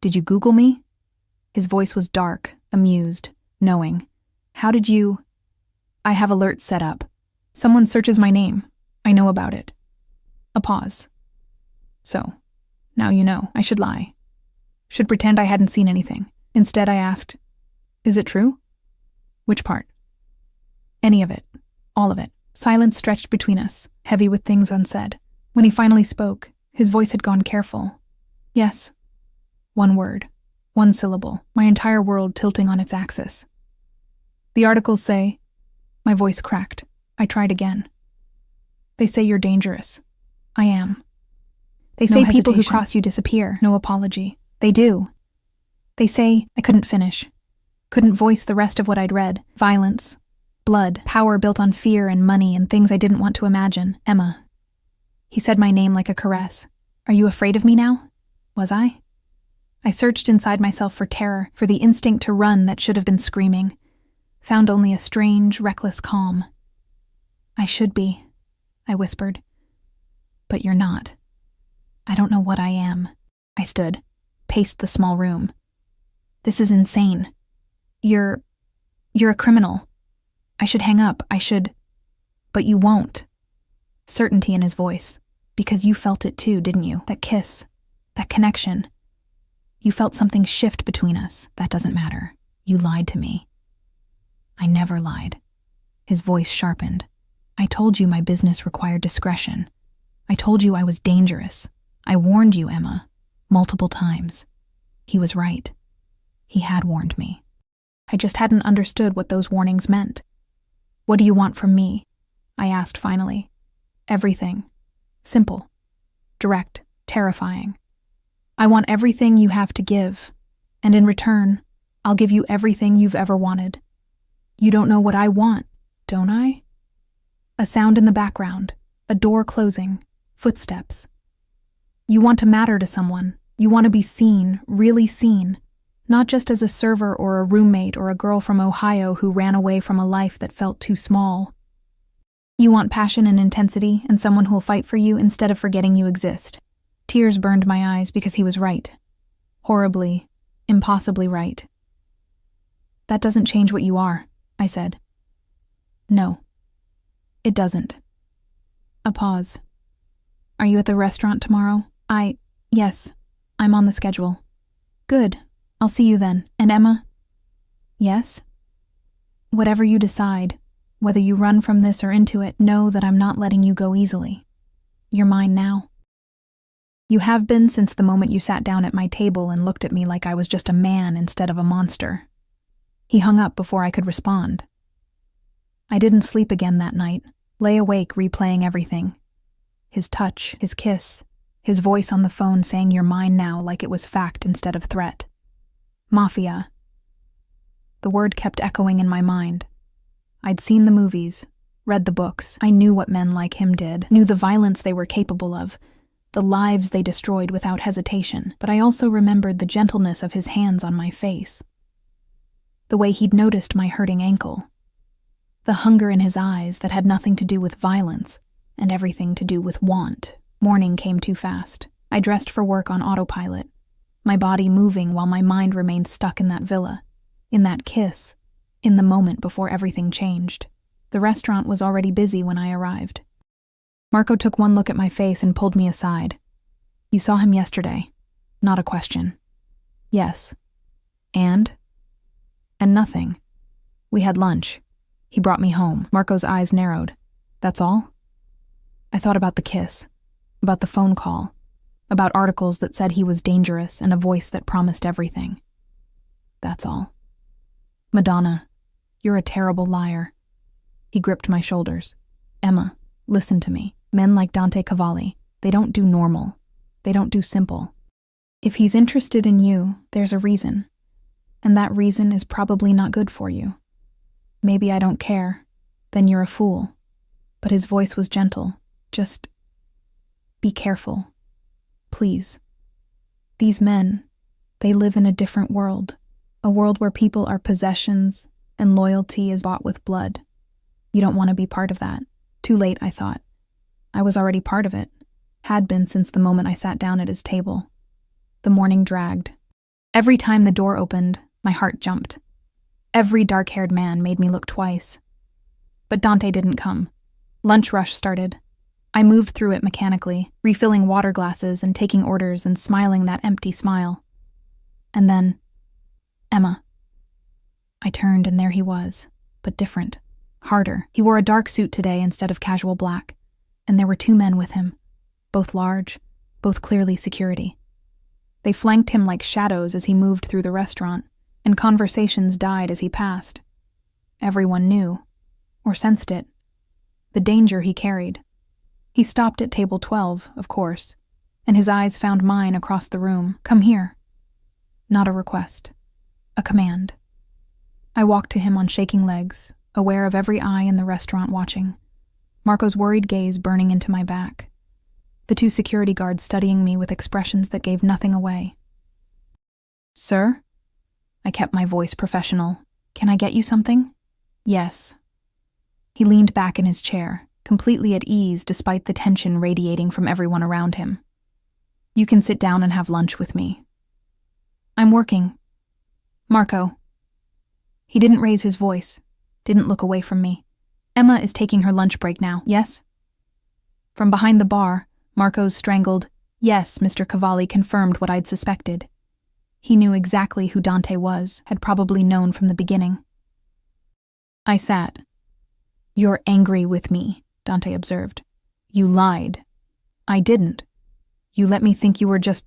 Did you Google me? His voice was dark, amused, knowing. How did you... I have alerts set up. Someone searches my name. I know about it. A pause. So, now you know. I should lie. Should pretend I hadn't seen anything. Instead, I asked, is it true? Which part? Any of it. All of it. Silence stretched between us, heavy with things unsaid. When he finally spoke, his voice had gone careful. Yes. 1 word. 1 syllable. My entire world tilting on its axis. The articles say... My voice cracked. I tried again. They say you're dangerous. I am. They say people who cross you disappear. No apology. They do. They say I couldn't finish. Couldn't voice the rest of what I'd read. Violence. Blood. Power built on fear and money and things I didn't want to imagine. Emma. He said my name like a caress. Are you afraid of me now? Was I? I searched inside myself for terror, for the instinct to run that should have been screaming. Found only a strange, reckless calm. I should be, I whispered. But you're not. I don't know what I am. I stood, paced the small room. This is insane. You're a criminal. I should hang up, I should... But you won't. Certainty in his voice. Because you felt it too, didn't you? That kiss. That connection. You felt something shift between us. That doesn't matter. You lied to me. I never lied. His voice sharpened. I told you my business required discretion. I told you I was dangerous. I warned you, Emma, multiple times. He was right. He had warned me. I just hadn't understood what those warnings meant. What do you want from me? I asked finally. Everything. Simple. Direct. Terrifying. I want everything you have to give, and in return, I'll give you everything you've ever wanted. You don't know what I want, don't I? A sound in the background, a door closing, footsteps. You want to matter to someone. You want to be seen, really seen, not just as a server or a roommate or a girl from Ohio who ran away from a life that felt too small. You want passion and intensity and someone who'll fight for you instead of forgetting you exist. Tears burned my eyes because he was right. Horribly, impossibly right. That doesn't change what you are, I said. No, it doesn't. A pause. Are you at the restaurant tomorrow? Yes, I'm on the schedule. Good, I'll see you then. And Emma? Yes? Whatever you decide, whether you run from this or into it, know that I'm not letting you go easily. You're mine now. You have been since the moment you sat down at my table and looked at me like I was just a man instead of a monster. He hung up before I could respond. I didn't sleep again that night, lay awake replaying everything. His touch, his kiss, his voice on the phone saying you're mine now like it was fact instead of threat. Mafia. The word kept echoing in my mind. I'd seen the movies, read the books. I knew what men like him did, knew the violence they were capable of, the lives they destroyed without hesitation, but I also remembered the gentleness of his hands on my face. The way he'd noticed my hurting ankle. The hunger in his eyes that had nothing to do with violence and everything to do with want. Morning came too fast. I dressed for work on autopilot, my body moving while my mind remained stuck in that villa, in that kiss, in the moment before everything changed. The restaurant was already busy when I arrived. Marco took one look at my face and pulled me aside. You saw him yesterday. Not a question. Yes. And nothing. We had lunch. He brought me home. Marco's eyes narrowed. That's all? I thought about the kiss, about the phone call, about articles that said he was dangerous and a voice that promised everything. That's all. Madonna, you're a terrible liar. He gripped my shoulders. Emma, listen to me. Men like Dante Cavalli, they don't do normal. They don't do simple. If he's interested in you, there's a reason. And that reason is probably not good for you. Maybe I don't care. Then you're a fool. But his voice was gentle. Just be careful. Please. These men, they live in a different world. A world where people are possessions and loyalty is bought with blood. You don't want to be part of that. Too late, I thought. I was already part of it. Had been since the moment I sat down at his table. The morning dragged. Every time the door opened, my heart jumped. Every dark-haired man made me look twice. But Dante didn't come. Lunch rush started. I moved through it mechanically, refilling water glasses and taking orders and smiling that empty smile. And then, Emma. I turned and there he was, but different, harder. He wore a dark suit today instead of casual black, and there were two men with him, both large, both clearly security. They flanked him like shadows as he moved through the restaurant, and conversations died as he passed. Everyone knew, or sensed it, the danger he carried. He stopped at table 12, of course, and his eyes found mine across the room. Come here. Not a request. A command. I walked to him on shaking legs, aware of every eye in the restaurant watching, Marco's worried gaze burning into my back, the two security guards studying me with expressions that gave nothing away. Sir? I kept my voice professional. Can I get you something? Yes. He leaned back in his chair, completely at ease despite the tension radiating from everyone around him. You can sit down and have lunch with me. I'm working. Marco. He didn't raise his voice, didn't look away from me. Emma is taking her lunch break now, yes? From behind the bar, Marco's strangled, yes, Mr. Cavalli confirmed what I'd suspected. He knew exactly who Dante was, had probably known from the beginning. I sat. You're angry with me. Dante observed. You lied. I didn't. You let me think you were just...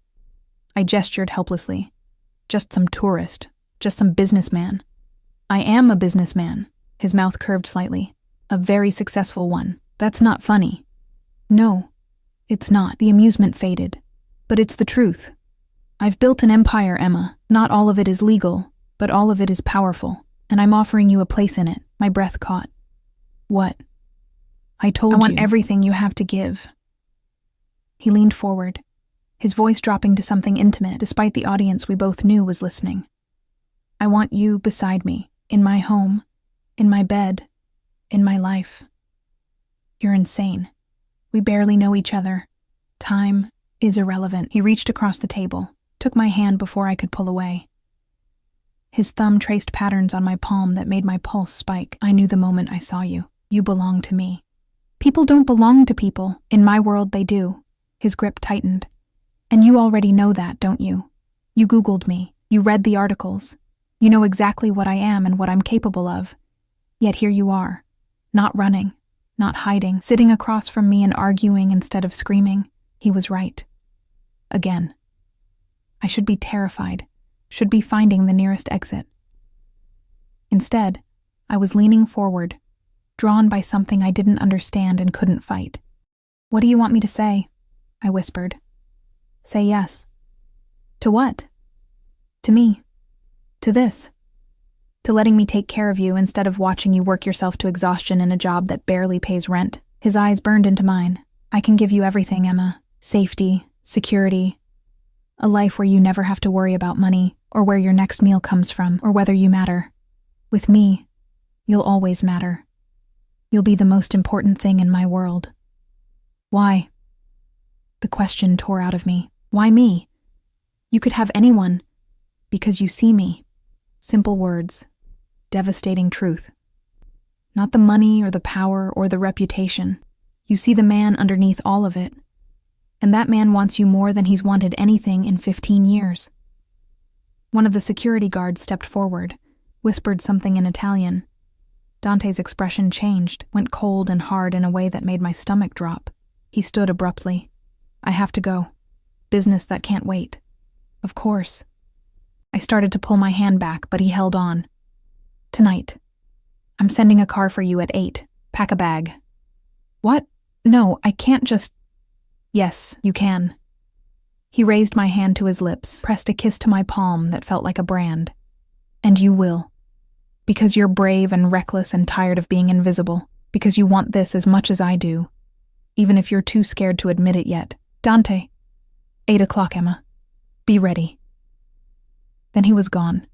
I gestured helplessly. Just some tourist. Just some businessman. I am a businessman. His mouth curved slightly. A very successful one. That's not funny. No, it's not. The amusement faded. But it's the truth. I've built an empire, Emma. Not all of it is legal, but all of it is powerful. And I'm offering you a place in it. My breath caught. What? I told you. I want everything you have to give. He leaned forward, his voice dropping to something intimate despite the audience we both knew was listening. I want you beside me, in my home, in my bed, in my life. You're insane. We barely know each other. Time is irrelevant. He reached across the table, took my hand before I could pull away. His thumb traced patterns on my palm that made my pulse spike. I knew the moment I saw you. You belong to me. People don't belong to people. In my world, they do. His grip tightened. And you already know that, don't you? You Googled me. You read the articles. You know exactly what I am and what I'm capable of. Yet here you are, not running, not hiding, sitting across from me and arguing instead of screaming. He was right. Again. I should be terrified, should be finding the nearest exit. Instead, I was leaning forward, drawn by something I didn't understand and couldn't fight. What do you want me to say? I whispered. Say yes. To what? To me. To this. To letting me take care of you instead of watching you work yourself to exhaustion in a job that barely pays rent. His eyes burned into mine. I can give you everything, Emma. Safety, security, a life where you never have to worry about money, or where your next meal comes from, or whether you matter. With me, you'll always matter. You'll be the most important thing in my world. Why? The question tore out of me. Why me? You could have anyone. Because you see me. Simple words. Devastating truth. Not the money or the power or the reputation. You see the man underneath all of it. And that man wants you more than he's wanted anything in 15 years. One of the security guards stepped forward, whispered something in Italian. Dante's expression changed, went cold and hard in a way that made my stomach drop. He stood abruptly. I have to go. Business that can't wait. Of course. I started to pull my hand back, but he held on. Tonight. I'm sending a car for you at 8. Pack a bag. What? No, I can't just... Yes, you can. He raised my hand to his lips, pressed a kiss to my palm that felt like a brand. And you will. Because you're brave and reckless and tired of being invisible. Because you want this as much as I do. Even if you're too scared to admit it yet. Dante. 8 o'clock, Emma. Be ready. Then he was gone,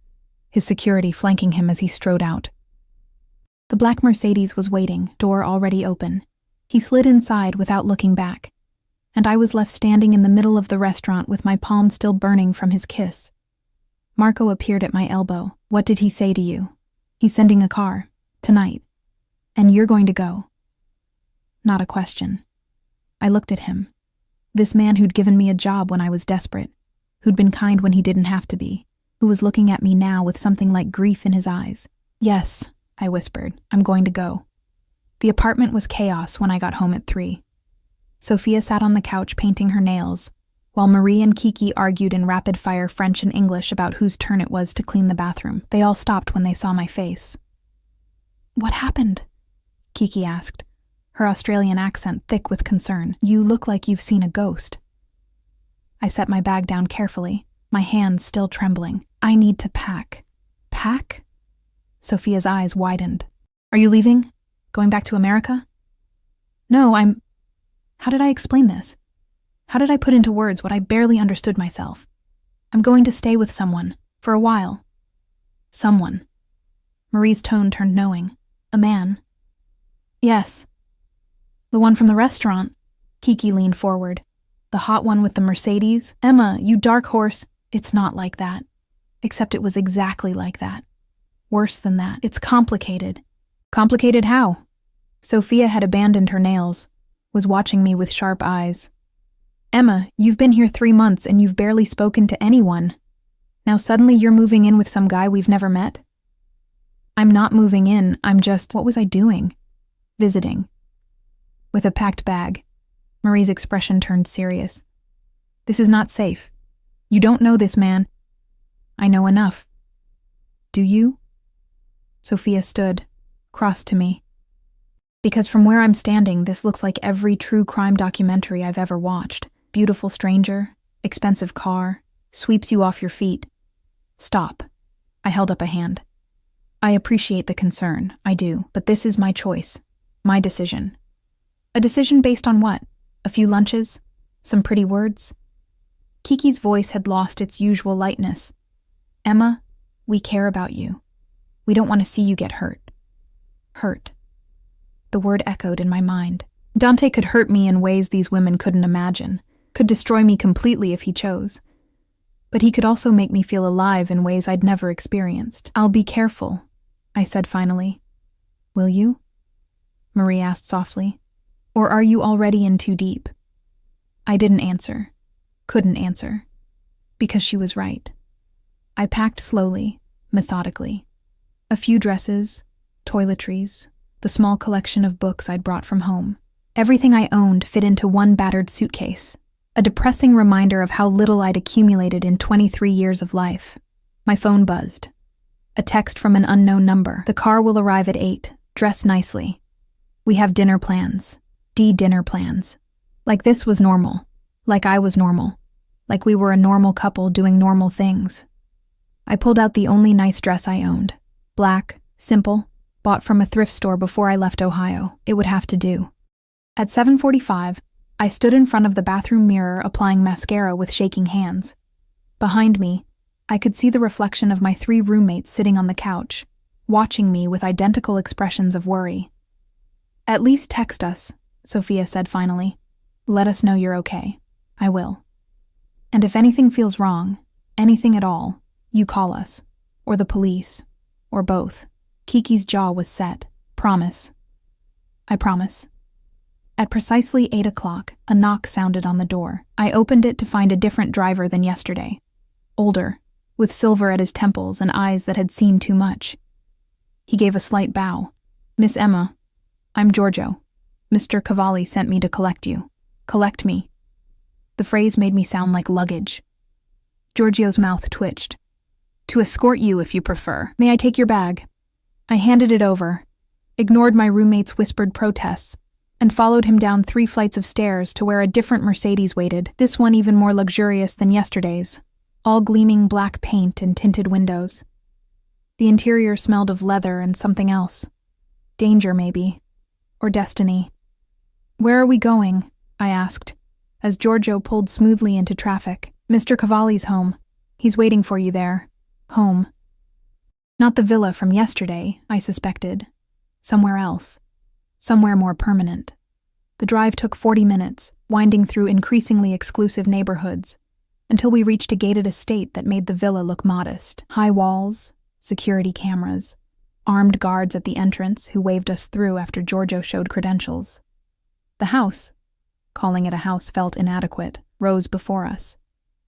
his security flanking him as he strode out. The black Mercedes was waiting, door already open. He slid inside without looking back, and I was left standing in the middle of the restaurant with my palm still burning from his kiss. Marco appeared at my elbow. What did he say to you? He's sending a car. Tonight. And you're going to go. Not a question. I looked at him. This man who'd given me a job when I was desperate, who'd been kind when he didn't have to be, who was looking at me now with something like grief in his eyes. Yes, I whispered, I'm going to go. The apartment was chaos when I got home at 3. Sophia sat on the couch painting her nails, while Marie and Kiki argued in rapid-fire French and English about whose turn it was to clean the bathroom. They all stopped when they saw my face. What happened? Kiki asked, her Australian accent thick with concern. You look like you've seen a ghost. I set my bag down carefully, my hands still trembling. I need to pack. Pack? Sophia's eyes widened. Are you leaving? Going back to America? No, How did I explain this? How did I put into words what I barely understood myself? I'm going to stay with someone, for a while. Someone. Marie's tone turned knowing. A man. Yes. The one from the restaurant. Kiki leaned forward. The hot one with the Mercedes? Emma, you dark horse. It's not like that. Except it was exactly like that. Worse than that. It's complicated. Complicated how? Sophia had abandoned her nails, was watching me with sharp eyes. Emma, you've been here 3 months and you've barely spoken to anyone. Now suddenly you're moving in with some guy we've never met? I'm not moving in, I'm just... What was I doing? Visiting. with a packed bag. Marie's expression turned serious. This is not safe. You don't know this man. I know enough. Do you? Sophia stood, crossed to me. Because from where I'm standing, this looks like every true crime documentary I've ever watched. Beautiful stranger, expensive car, sweeps you off your feet. Stop. I held up a hand. I appreciate the concern, I do, but this is my choice, my decision. A decision based on what? A few lunches? Some pretty words? Kiki's voice had lost its usual lightness. Emma, we care about you. We don't want to see you get hurt. Hurt. The word echoed in my mind. Dante could hurt me in ways these women couldn't imagine, could destroy me completely if he chose. But he could also make me feel alive in ways I'd never experienced. I'll be careful, I said finally. Will you? Marie asked softly. Or are you already in too deep? I didn't answer. Couldn't answer. Because she was right. I packed slowly, methodically. A few dresses, toiletries, the small collection of books I'd brought from home. Everything I owned fit into one battered suitcase, a depressing reminder of how little I'd accumulated in 23 years of life. My phone buzzed. A text from an unknown number. The car will arrive at 8. Dress nicely. We have dinner plans. Dinner plans. Like this was normal. Like I was normal. Like we were a normal couple doing normal things. I pulled out the only nice dress I owned. Black, simple, bought from a thrift store before I left Ohio. It would have to do. At 7:45, I stood in front of the bathroom mirror applying mascara with shaking hands. Behind me, I could see the reflection of my 3 roommates sitting on the couch, watching me with identical expressions of worry. At least text us, Sophia said finally. Let us know you're okay. I will. And if anything feels wrong, anything at all, you call us, or the police, or both. Kiki's jaw was set. Promise. I promise. At precisely 8 o'clock, a knock sounded on the door. I opened it to find a different driver than yesterday. Older, with silver at his temples and eyes that had seen too much. He gave a slight bow. Miss Emma, I'm Giorgio. Mr. Cavalli sent me to collect you. Collect me. The phrase made me sound like luggage. Giorgio's mouth twitched. To escort you, if you prefer. May I take your bag? I handed it over, ignored my roommate's whispered protests, and followed him down 3 flights of stairs to where a different Mercedes waited, this one even more luxurious than yesterday's, all gleaming black paint and tinted windows. The interior smelled of leather and something else. Danger, maybe. Or destiny. Where are we going? I asked, as Giorgio pulled smoothly into traffic. Mr. Cavalli's home. He's waiting for you there. Home. Not the villa from yesterday, I suspected. Somewhere else. Somewhere more permanent. The drive took 40 minutes, winding through increasingly exclusive neighborhoods, until we reached a gated estate that made the villa look modest. High walls, security cameras, armed guards at the entrance who waved us through after Giorgio showed credentials. The house, calling it a house felt inadequate, rose before us.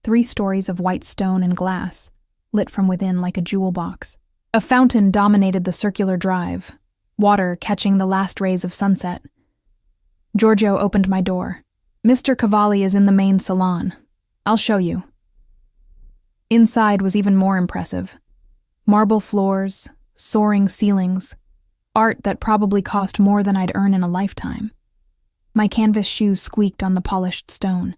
3 stories of white stone and glass, lit from within like a jewel box. A fountain dominated the circular drive, water catching the last rays of sunset. Giorgio opened my door. Mr. Cavalli is in the main salon. I'll show you. Inside was even more impressive. Marble floors, soaring ceilings, art that probably cost more than I'd earn in a lifetime. My canvas shoes squeaked on the polished stone,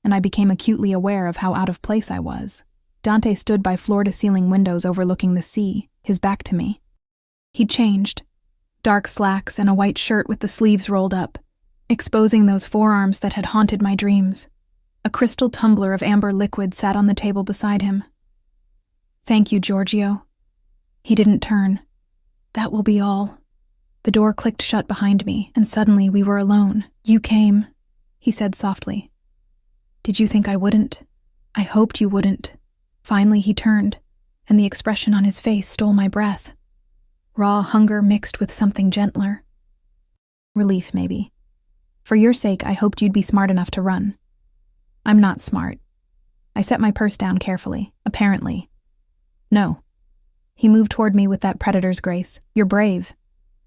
and I became acutely aware of how out of place I was. Dante stood by floor-to-ceiling windows overlooking the sea, his back to me. He'd changed. Dark slacks and a white shirt with the sleeves rolled up, exposing those forearms that had haunted my dreams. A crystal tumbler of amber liquid sat on the table beside him. Thank you, Giorgio. He didn't turn. That will be all. The door clicked shut behind me, and suddenly we were alone. You came, he said softly. Did you think I wouldn't? I hoped you wouldn't. Finally he turned, and the expression on his face stole my breath. Raw hunger mixed with something gentler. Relief, maybe. For your sake, I hoped you'd be smart enough to run. I'm not smart. I set my purse down carefully, apparently. No. He moved toward me with that predator's grace. You're brave.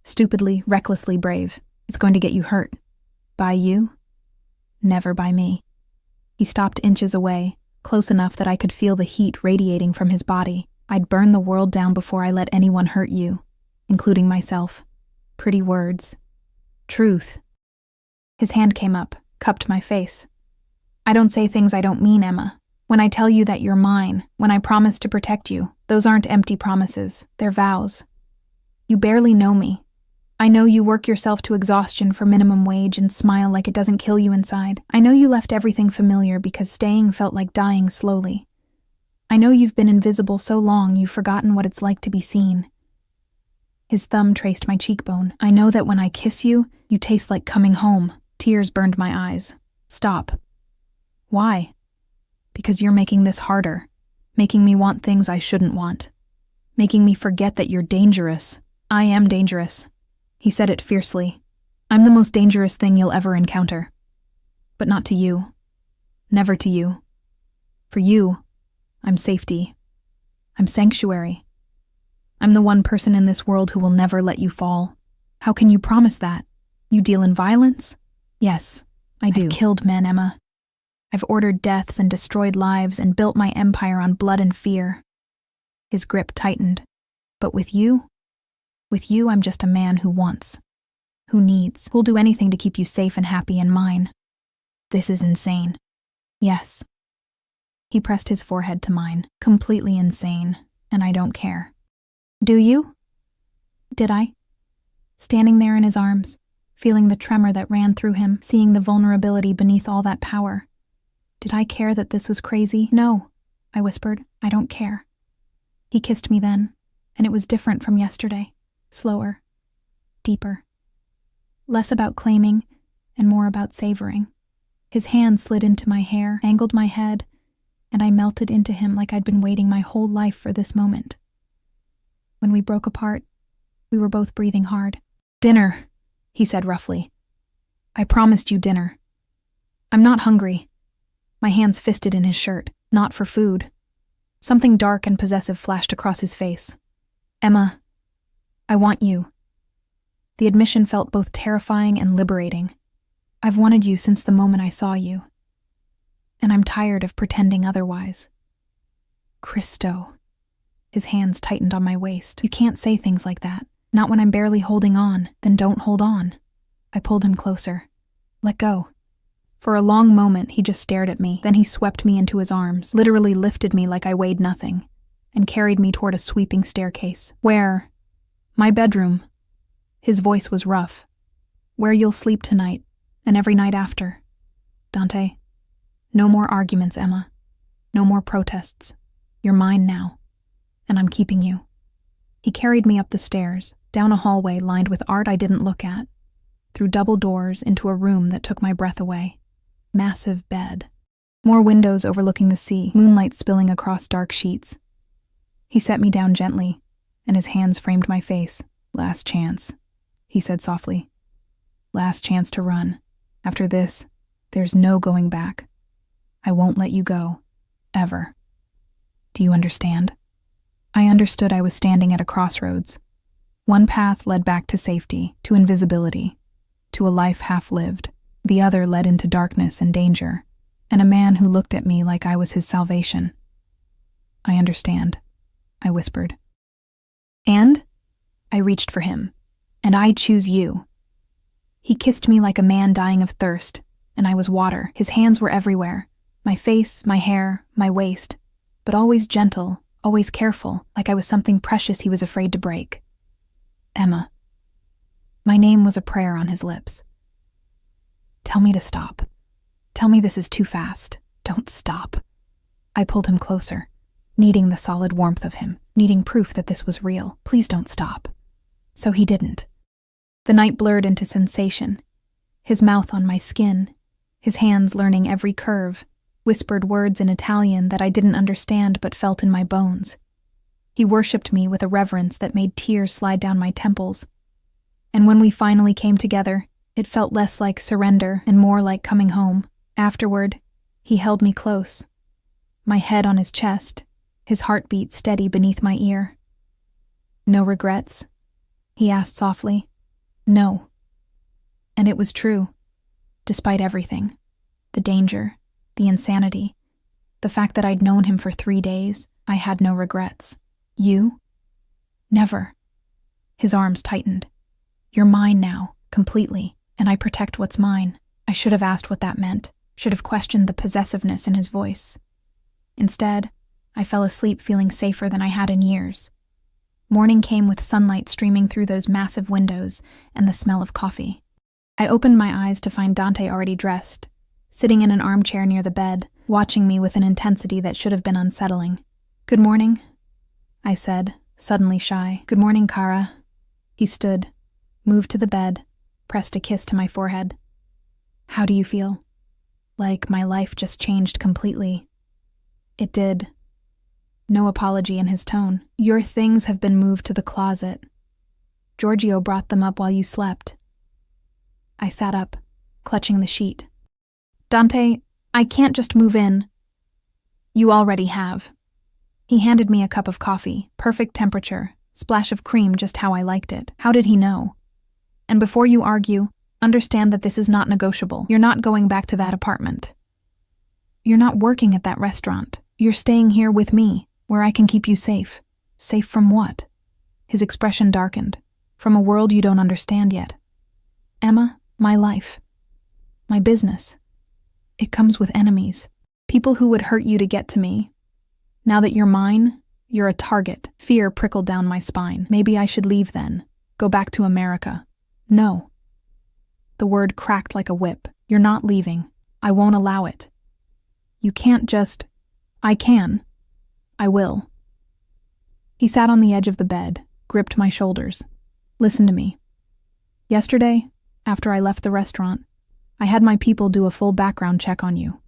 Stupidly, recklessly brave. It's going to get you hurt. By you? Never by me. He stopped inches away, close enough that I could feel the heat radiating from his body. I'd burn the world down before I let anyone hurt you, including myself. Pretty words. Truth. His hand came up, cupped my face. I don't say things I don't mean, Emma. When I tell you that you're mine, when I promise to protect you, those aren't empty promises, they're vows. You barely know me. I know you work yourself to exhaustion for minimum wage and smile like it doesn't kill you inside. I know you left everything familiar because staying felt like dying slowly. I know you've been invisible so long you've forgotten what it's like to be seen. His thumb traced my cheekbone. I know that when I kiss you, you taste like coming home. Tears burned my eyes. Stop. Why? Because you're making this harder, making me want things I shouldn't want, making me forget that you're dangerous. I am dangerous. He said it fiercely. I'm the most dangerous thing you'll ever encounter. But not to you. Never to you. For you, I'm safety. I'm sanctuary. I'm the one person in this world who will never let you fall. How can you promise that? You deal in violence? Yes, I do. I've killed men, Emma. I've ordered deaths and destroyed lives and built my empire on blood and fear. His grip tightened. But with you, I'm just a man who wants, who needs, who'll do anything to keep you safe and happy and mine. This is insane. Yes. He pressed his forehead to mine. Completely insane, and I don't care. Do you? Did I? Standing there in his arms, feeling the tremor that ran through him, seeing the vulnerability beneath all that power. Did I care that this was crazy? No, I whispered. I don't care. He kissed me then, and it was different from yesterday. Slower. Deeper. Less about claiming, and more about savoring. His hand slid into my hair, angled my head, and I melted into him like I'd been waiting my whole life for this moment. When we broke apart, we were both breathing hard. Dinner, he said roughly. I promised you dinner. I'm not hungry. My hands fisted in his shirt, not for food. Something dark and possessive flashed across his face. Emma, I want you. The admission felt both terrifying and liberating. I've wanted you since the moment I saw you. And I'm tired of pretending otherwise. Christo. His hands tightened on my waist. You can't say things like that. Not when I'm barely holding on. Then don't hold on. I pulled him closer. Let go. For a long moment, he just stared at me. Then he swept me into his arms, literally lifted me like I weighed nothing, and carried me toward a sweeping staircase. Where? My bedroom. His voice was rough. Where you'll sleep tonight, and every night after. Dante, no more arguments, Emma. No more protests. You're mine now, and I'm keeping you. He carried me up the stairs, down a hallway lined with art I didn't look at, through double doors into a room that took my breath away. Massive bed. More windows overlooking the sea, moonlight spilling across dark sheets. He set me down gently, and his hands framed my face. Last chance, he said softly. Last chance to run. After this, there's no going back. I won't let you go. Ever. Do you understand? I understood I was standing at a crossroads. One path led back to safety, to invisibility, to a life half-lived. The other led into darkness and danger, and a man who looked at me like I was his salvation. I understand, I whispered. And? I reached for him. And I choose you. He kissed me like a man dying of thirst, and I was water. His hands were everywhere. My face, my hair, my waist, but always gentle, always careful, like I was something precious he was afraid to break. Emma. My name was a prayer on his lips. Tell me to stop. Tell me this is too fast. Don't stop. I pulled him closer, needing the solid warmth of him, needing proof that this was real. Please don't stop. So he didn't. The night blurred into sensation. His mouth on my skin, his hands learning every curve, whispered words in Italian that I didn't understand but felt in my bones. He worshipped me with a reverence that made tears slide down my temples. And when we finally came together, it felt less like surrender and more like coming home. Afterward, he held me close, my head on his chest, his heartbeat steady beneath my ear. No regrets? He asked softly. No. And it was true. Despite everything, the danger, the insanity, the fact that I'd known him for 3 days, I had no regrets. You? Never. His arms tightened. You're mine now, completely, and I protect what's mine. I should have asked what that meant, should have questioned the possessiveness in his voice. Instead, I fell asleep feeling safer than I had in years. Morning came with sunlight streaming through those massive windows and the smell of coffee. I opened my eyes to find Dante already dressed, sitting in an armchair near the bed, watching me with an intensity that should have been unsettling. "Good morning," I said, suddenly shy. "Good morning, Kara." He stood, moved to the bed, pressed a kiss to my forehead. "How do you feel?" Like my life just changed completely. It did. No apology in his tone. "Your things have been moved to the closet. Giorgio brought them up while you slept." I sat up, clutching the sheet. "Dante, I can't just move in." "You already have." He handed me a cup of coffee, perfect temperature, splash of cream just how I liked it. How did he know? "And before you argue, understand that this is not negotiable. You're not going back to that apartment. You're not working at that restaurant. You're staying here with me, where I can keep you safe." "Safe from what?" His expression darkened. "From a world you don't understand yet. Emma, my life, my business, it comes with enemies. People who would hurt you to get to me. Now that you're mine, you're a target." Fear prickled down my spine. Maybe I should leave then. Go back to America. No. The word cracked like a whip. "You're not leaving. I won't allow it. You can't just—" "I can. I will." He sat on the edge of the bed, gripped my shoulders. "Listen to me. Yesterday, after I left the restaurant, I had my people do a full background check on you.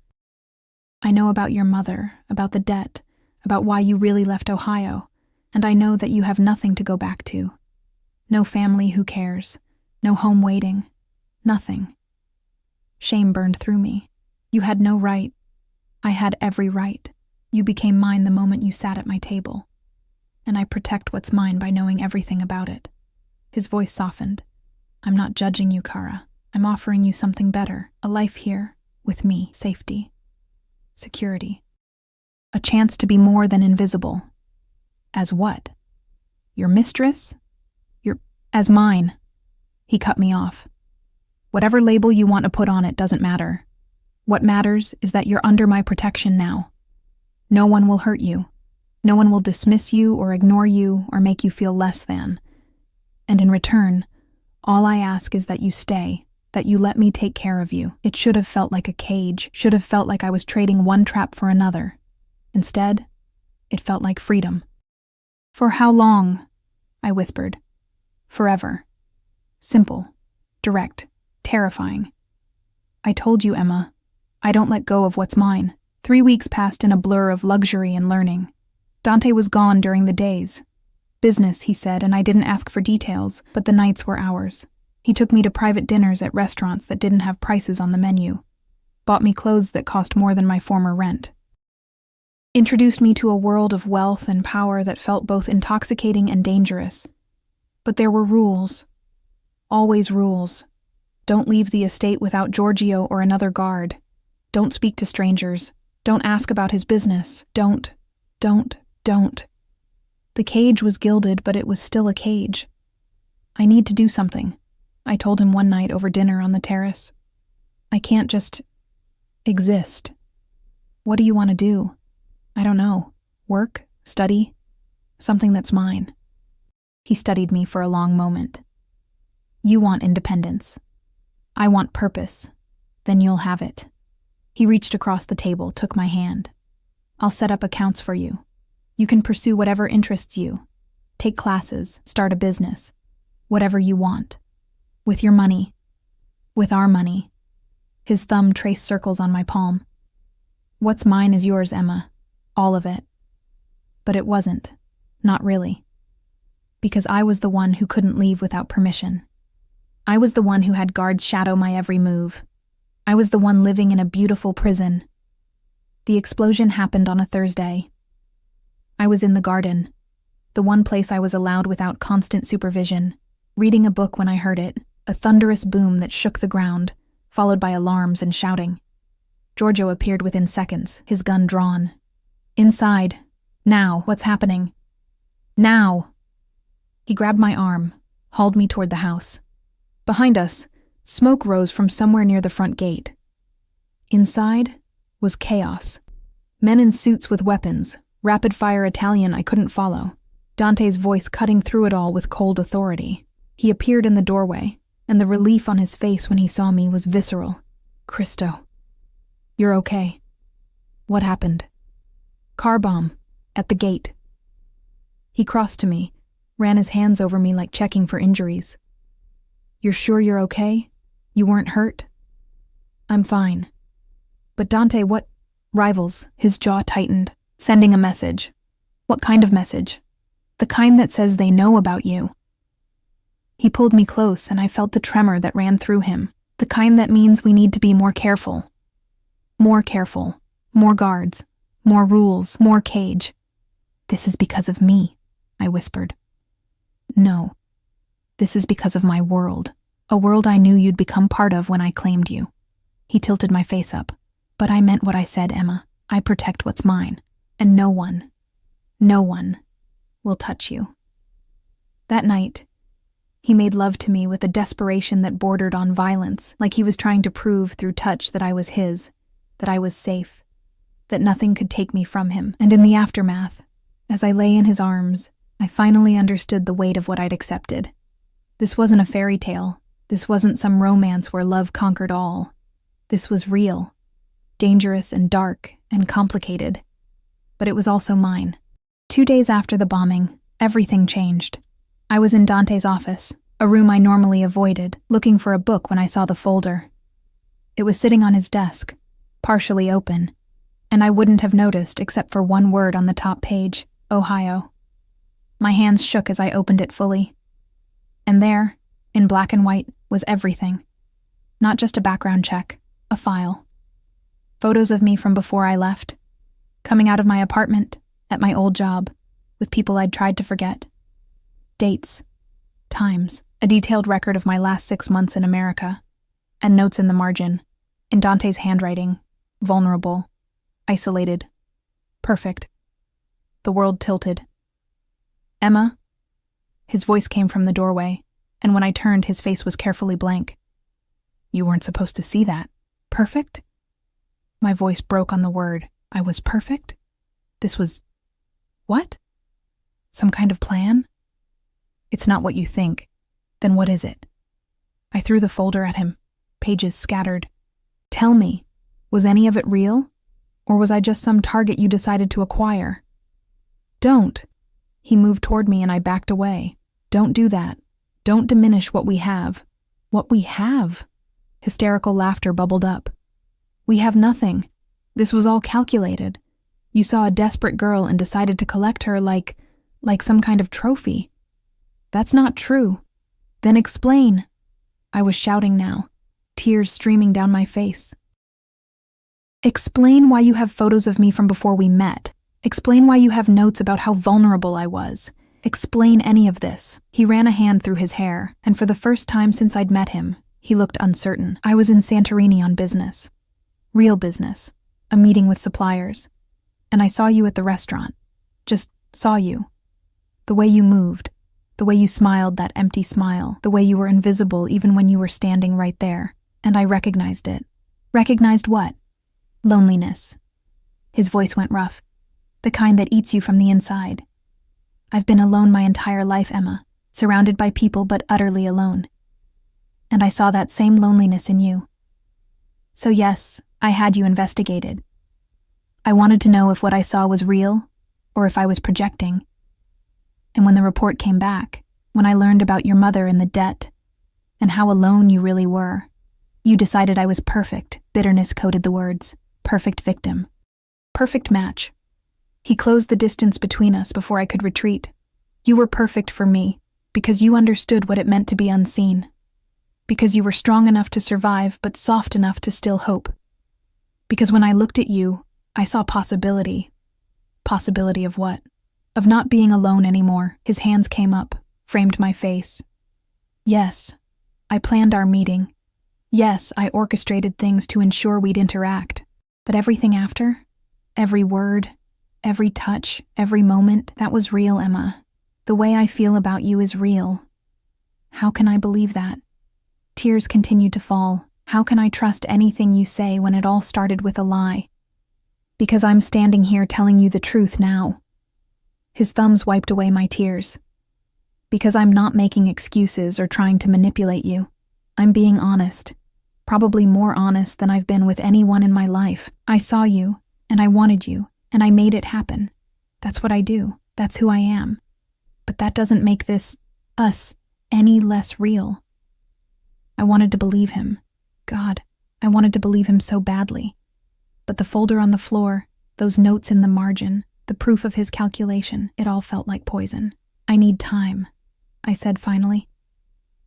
I know about your mother, about the debt, about why you really left Ohio, and I know that you have nothing to go back to. No family who cares, no home waiting, nothing." Shame burned through me. "You had no right. I had every right. You became mine the moment you sat at my table. And I protect what's mine by knowing everything about it." His voice softened. "I'm not judging you, Kara. I'm offering you something better. A life here, with me, safety, security. A chance to be more than invisible." "As what? Your mistress? As mine." He cut me off. "Whatever label you want to put on it doesn't matter. What matters is that you're under my protection now. No one will hurt you. No one will dismiss you or ignore you or make you feel less than. And in return, all I ask is that you stay, that you let me take care of you." It should have felt like a cage, should have felt like I was trading one trap for another. Instead, it felt like freedom. "For how long?" I whispered. "Forever." Simple, direct, terrifying. "I told you, Emma, I don't let go of what's mine." 3 weeks passed in a blur of luxury and learning. Dante was gone during the days. Business, he said, and I didn't ask for details, but the nights were ours. He took me to private dinners at restaurants that didn't have prices on the menu, bought me clothes that cost more than my former rent, introduced me to a world of wealth and power that felt both intoxicating and dangerous. But there were rules. Always rules. Don't leave the estate without Giorgio or another guard. Don't speak to strangers. Don't ask about his business. Don't. The cage was gilded, but it was still a cage. "I need to do something," I told him one night over dinner on the terrace. "I can't just exist." "What do you want to do?" "I don't know. Work? Study? Something that's mine." He studied me for a long moment. "You want independence. I want purpose. Then you'll have it." He reached across the table, took my hand. "I'll set up accounts for you. You can pursue whatever interests you. Take classes, start a business. Whatever you want. With your money. With our money." His thumb traced circles on my palm. "What's mine is yours, Emma. All of it." But it wasn't. Not really. Because I was the one who couldn't leave without permission. I was the one who had guards shadow my every move. I was the one living in a beautiful prison. The explosion happened on a Thursday. I was in the garden, the one place I was allowed without constant supervision, reading a book when I heard it, a thunderous boom that shook the ground, followed by alarms and shouting. Giorgio appeared within seconds, his gun drawn. Inside. Now, what's happening? Now! He grabbed my arm, hauled me toward the house. Behind us, smoke rose from somewhere near the front gate. Inside was chaos. Men in suits with weapons, rapid-fire Italian I couldn't follow, Dante's voice cutting through it all with cold authority. He appeared in the doorway, and the relief on his face when he saw me was visceral. Cristo. You're okay. What happened? Car bomb. At the gate. He crossed to me, ran his hands over me like checking for injuries. You're sure you're okay? You weren't hurt? I'm fine. But Dante, what? Rivals, his jaw tightened, sending a message. What kind of message? The kind that says they know about you. He pulled me close and I felt the tremor that ran through him, the kind that means we need to be more careful. More careful, more guards, more rules, more cage. This is because of me, I whispered. No, this is because of my world, a world I knew you'd become part of when I claimed you. He tilted my face up. But I meant what I said, Emma. I protect what's mine, and no one will touch you. That night, he made love to me with a desperation that bordered on violence, like he was trying to prove through touch that I was his, that I was safe, that nothing could take me from him. And in the aftermath, as I lay in his arms, I finally understood the weight of what I'd accepted. This wasn't a fairy tale. This wasn't some romance where love conquered all. This was real. Dangerous and dark and complicated. But it was also mine. 2 days after the bombing, everything changed. I was in Dante's office, a room I normally avoided, looking for a book when I saw the folder. It was sitting on his desk, partially open, and I wouldn't have noticed except for one word on the top page, Ohio. My hands shook as I opened it fully. And there, in black and white, was everything. Not just a background check, a file. Photos of me from before I left, coming out of my apartment, at my old job, with people I'd tried to forget. Dates, times, a detailed record of my last 6 months in America, and notes in the margin, in Dante's handwriting, vulnerable, isolated, perfect. The world tilted. Emma? His voice came from the doorway, and when I turned, his face was carefully blank. You weren't supposed to see that. Perfect? My voice broke on the word. I was perfect? This was... what? Some kind of plan? It's not what you think. Then what is it? I threw the folder at him, pages scattered. Tell me, was any of it real? Or was I just some target you decided to acquire? Don't. He moved toward me and I backed away. Don't do that. Don't diminish what we have. What we have? Hysterical laughter bubbled up. We have nothing. This was all calculated. You saw a desperate girl and decided to collect her like some kind of trophy. That's not true. Then explain. I was shouting now, tears streaming down my face. Explain why you have photos of me from before we met. Explain why you have notes about how vulnerable I was. Explain any of this. He ran a hand through his hair, and for the first time since I'd met him, he looked uncertain. I was in Santorini on business. Real business. A meeting with suppliers. And I saw you at the restaurant. Just saw you. The way you moved. The way you smiled that empty smile. The way you were invisible even when you were standing right there. And I recognized it. Recognized what? Loneliness. His voice went rough. The kind that eats you from the inside. I've been alone my entire life, Emma. Surrounded by people but utterly alone. And I saw that same loneliness in you. So yes, I had you investigated. I wanted to know if what I saw was real, or if I was projecting. And when the report came back, when I learned about your mother and the debt, and how alone you really were, you decided I was perfect, bitterness coded the words. Perfect victim. Perfect match. He closed the distance between us before I could retreat. You were perfect for me, because you understood what it meant to be unseen. Because you were strong enough to survive, but soft enough to still hope. Because when I looked at you, I saw possibility. Possibility of what? Of not being alone anymore. His hands came up, framed my face. Yes, I planned our meeting. Yes, I orchestrated things to ensure we'd interact. But everything after? Every word, every touch, every moment, that was real, Emma. The way I feel about you is real. How can I believe that? Tears continued to fall. How can I trust anything you say when it all started with a lie? Because I'm standing here telling you the truth now. His thumbs wiped away my tears. Because I'm not making excuses or trying to manipulate you. I'm being honest. Probably more honest than I've been with anyone in my life. I saw you, and I wanted you, and I made it happen. That's what I do. That's who I am. But that doesn't make this, us, any less real. I wanted to believe him. God, I wanted to believe him so badly. But the folder on the floor, those notes in the margin, the proof of his calculation, it all felt like poison. I need time, I said finally.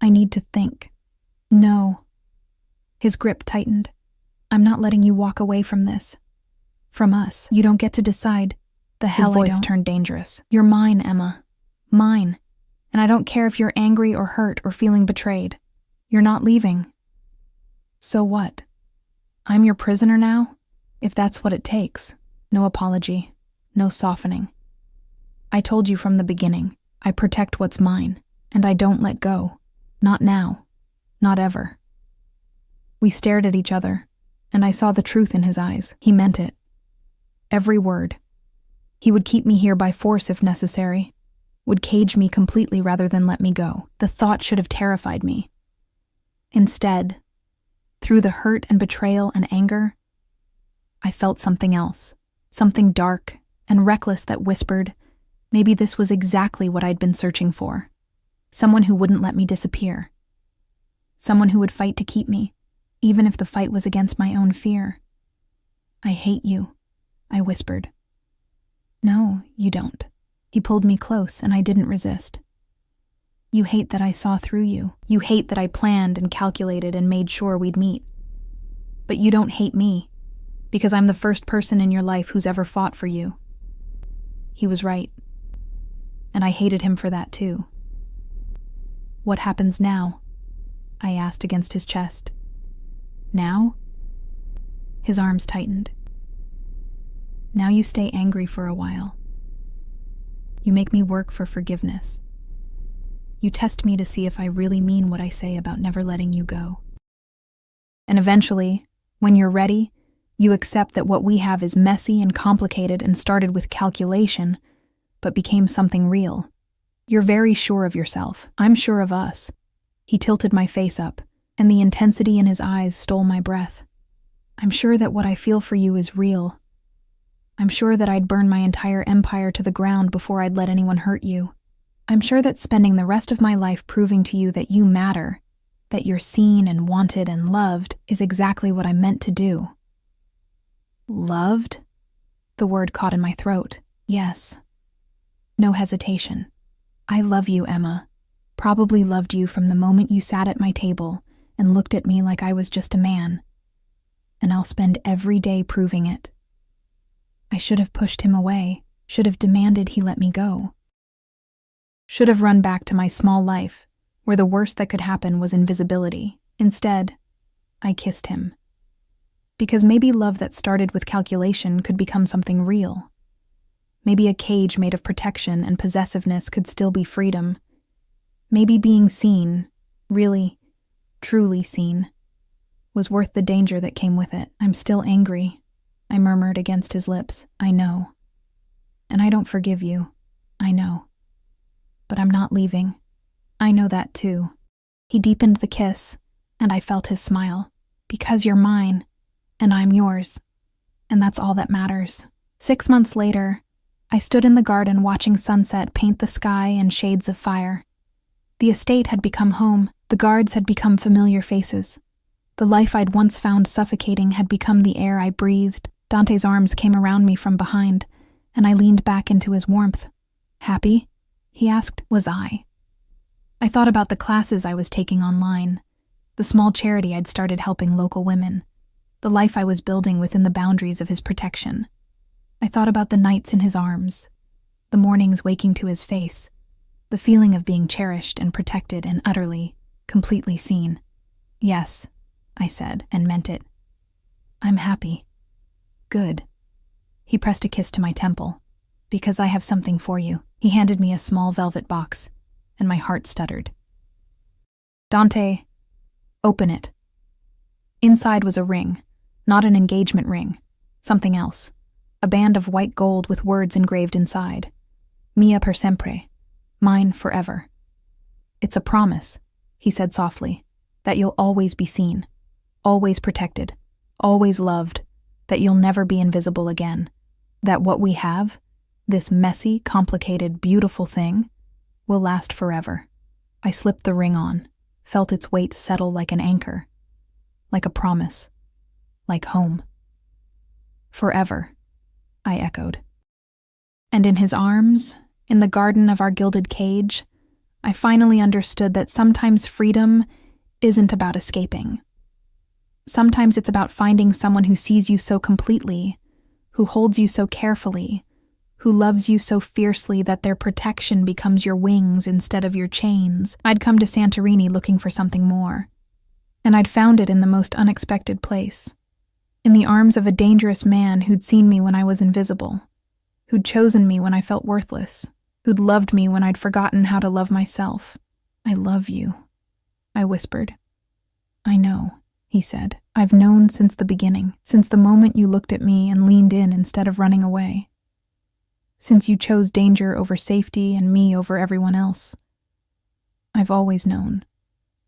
I need to think. No. His grip tightened. I'm not letting you walk away from this. From us. You don't get to decide. The hell I don't. His voice turned dangerous. You're mine, Emma. Mine. And I don't care if you're angry or hurt or feeling betrayed. You're not leaving. So what? I'm your prisoner now? If that's what it takes. No apology. No softening. I told you from the beginning. I protect what's mine. And I don't let go. Not now. Not ever. We stared at each other, and I saw the truth in his eyes. He meant it. Every word. He would keep me here by force if necessary. Would cage me completely rather than let me go. The thought should have terrified me. Instead, through the hurt and betrayal and anger, I felt something else. Something dark and reckless that whispered, maybe this was exactly what I'd been searching for. Someone who wouldn't let me disappear. Someone who would fight to keep me, even if the fight was against my own fear. I hate you, I whispered. No, you don't. He pulled me close, and I didn't resist. You hate that I saw through you. You hate that I planned and calculated and made sure we'd meet. But you don't hate me, because I'm the first person in your life who's ever fought for you. He was right. And I hated him for that too. What happens now? I asked against his chest. Now? His arms tightened. Now you stay angry for a while. You make me work for forgiveness. You test me to see if I really mean what I say about never letting you go. And eventually, when you're ready, you accept that what we have is messy and complicated and started with calculation, but became something real. You're very sure of yourself. I'm sure of us. He tilted my face up, and the intensity in his eyes stole my breath. I'm sure that what I feel for you is real. I'm sure that I'd burn my entire empire to the ground before I'd let anyone hurt you. I'm sure that spending the rest of my life proving to you that you matter, that you're seen and wanted and loved, is exactly what I meant to do. Loved? The word caught in my throat. Yes. No hesitation. I love you, Emma. Probably loved you from the moment you sat at my table and looked at me like I was just a man. And I'll spend every day proving it. I should have pushed him away, should have demanded he let me go. Should have run back to my small life, where the worst that could happen was invisibility. Instead, I kissed him. Because maybe love that started with calculation could become something real. Maybe a cage made of protection and possessiveness could still be freedom. Maybe being seen, really, truly seen, was worth the danger that came with it. I'm still angry, I murmured against his lips. I know. And I don't forgive you. I know. But I'm not leaving. I know that too. He deepened the kiss, and I felt his smile. Because you're mine, and I'm yours. And that's all that matters. 6 months later, I stood in the garden watching sunset paint the sky in shades of fire. The estate had become home. The guards had become familiar faces. The life I'd once found suffocating had become the air I breathed. Dante's arms came around me from behind, and I leaned back into his warmth. Happy? He asked. Was I? I thought about the classes I was taking online, the small charity I'd started helping local women, the life I was building within the boundaries of his protection. I thought about the nights in his arms, the mornings waking to his face, the feeling of being cherished and protected and utterly, completely seen. Yes, I said, and meant it. I'm happy. Good. He pressed a kiss to my temple. Because I have something for you. He handed me a small velvet box, and my heart stuttered. Dante, open it. Inside was a ring, not an engagement ring, something else. A band of white gold with words engraved inside. Mia per sempre, mine forever. It's a promise, he said softly, that you'll always be seen, always protected, always loved, that you'll never be invisible again, that what we have, this messy, complicated, beautiful thing, will last forever. I slipped the ring on, felt its weight settle like an anchor, like a promise, like home. Forever, I echoed. And in his arms, in the garden of our gilded cage, I finally understood that sometimes freedom isn't about escaping. Sometimes it's about finding someone who sees you so completely, who holds you so carefully, who loves you so fiercely that their protection becomes your wings instead of your chains. I'd come to Santorini looking for something more, and I'd found it in the most unexpected place, in the arms of a dangerous man who'd seen me when I was invisible, who'd chosen me when I felt worthless, who'd loved me when I'd forgotten how to love myself. I love you, I whispered. I know, he said. I've known since the beginning, since the moment you looked at me and leaned in instead of running away. Since you chose danger over safety and me over everyone else. I've always known.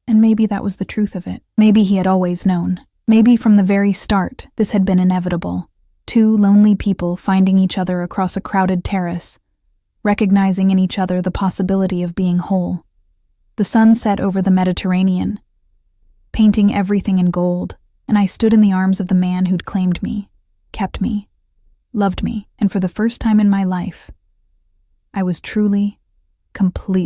And maybe that was the truth of it. Maybe he had always known. Maybe from the very start, this had been inevitable. Two lonely people finding each other across a crowded terrace, recognizing in each other the possibility of being whole. The sun set over the Mediterranean, painting everything in gold, and I stood in the arms of the man who'd claimed me, kept me, loved me, and for the first time in my life, I was truly, completely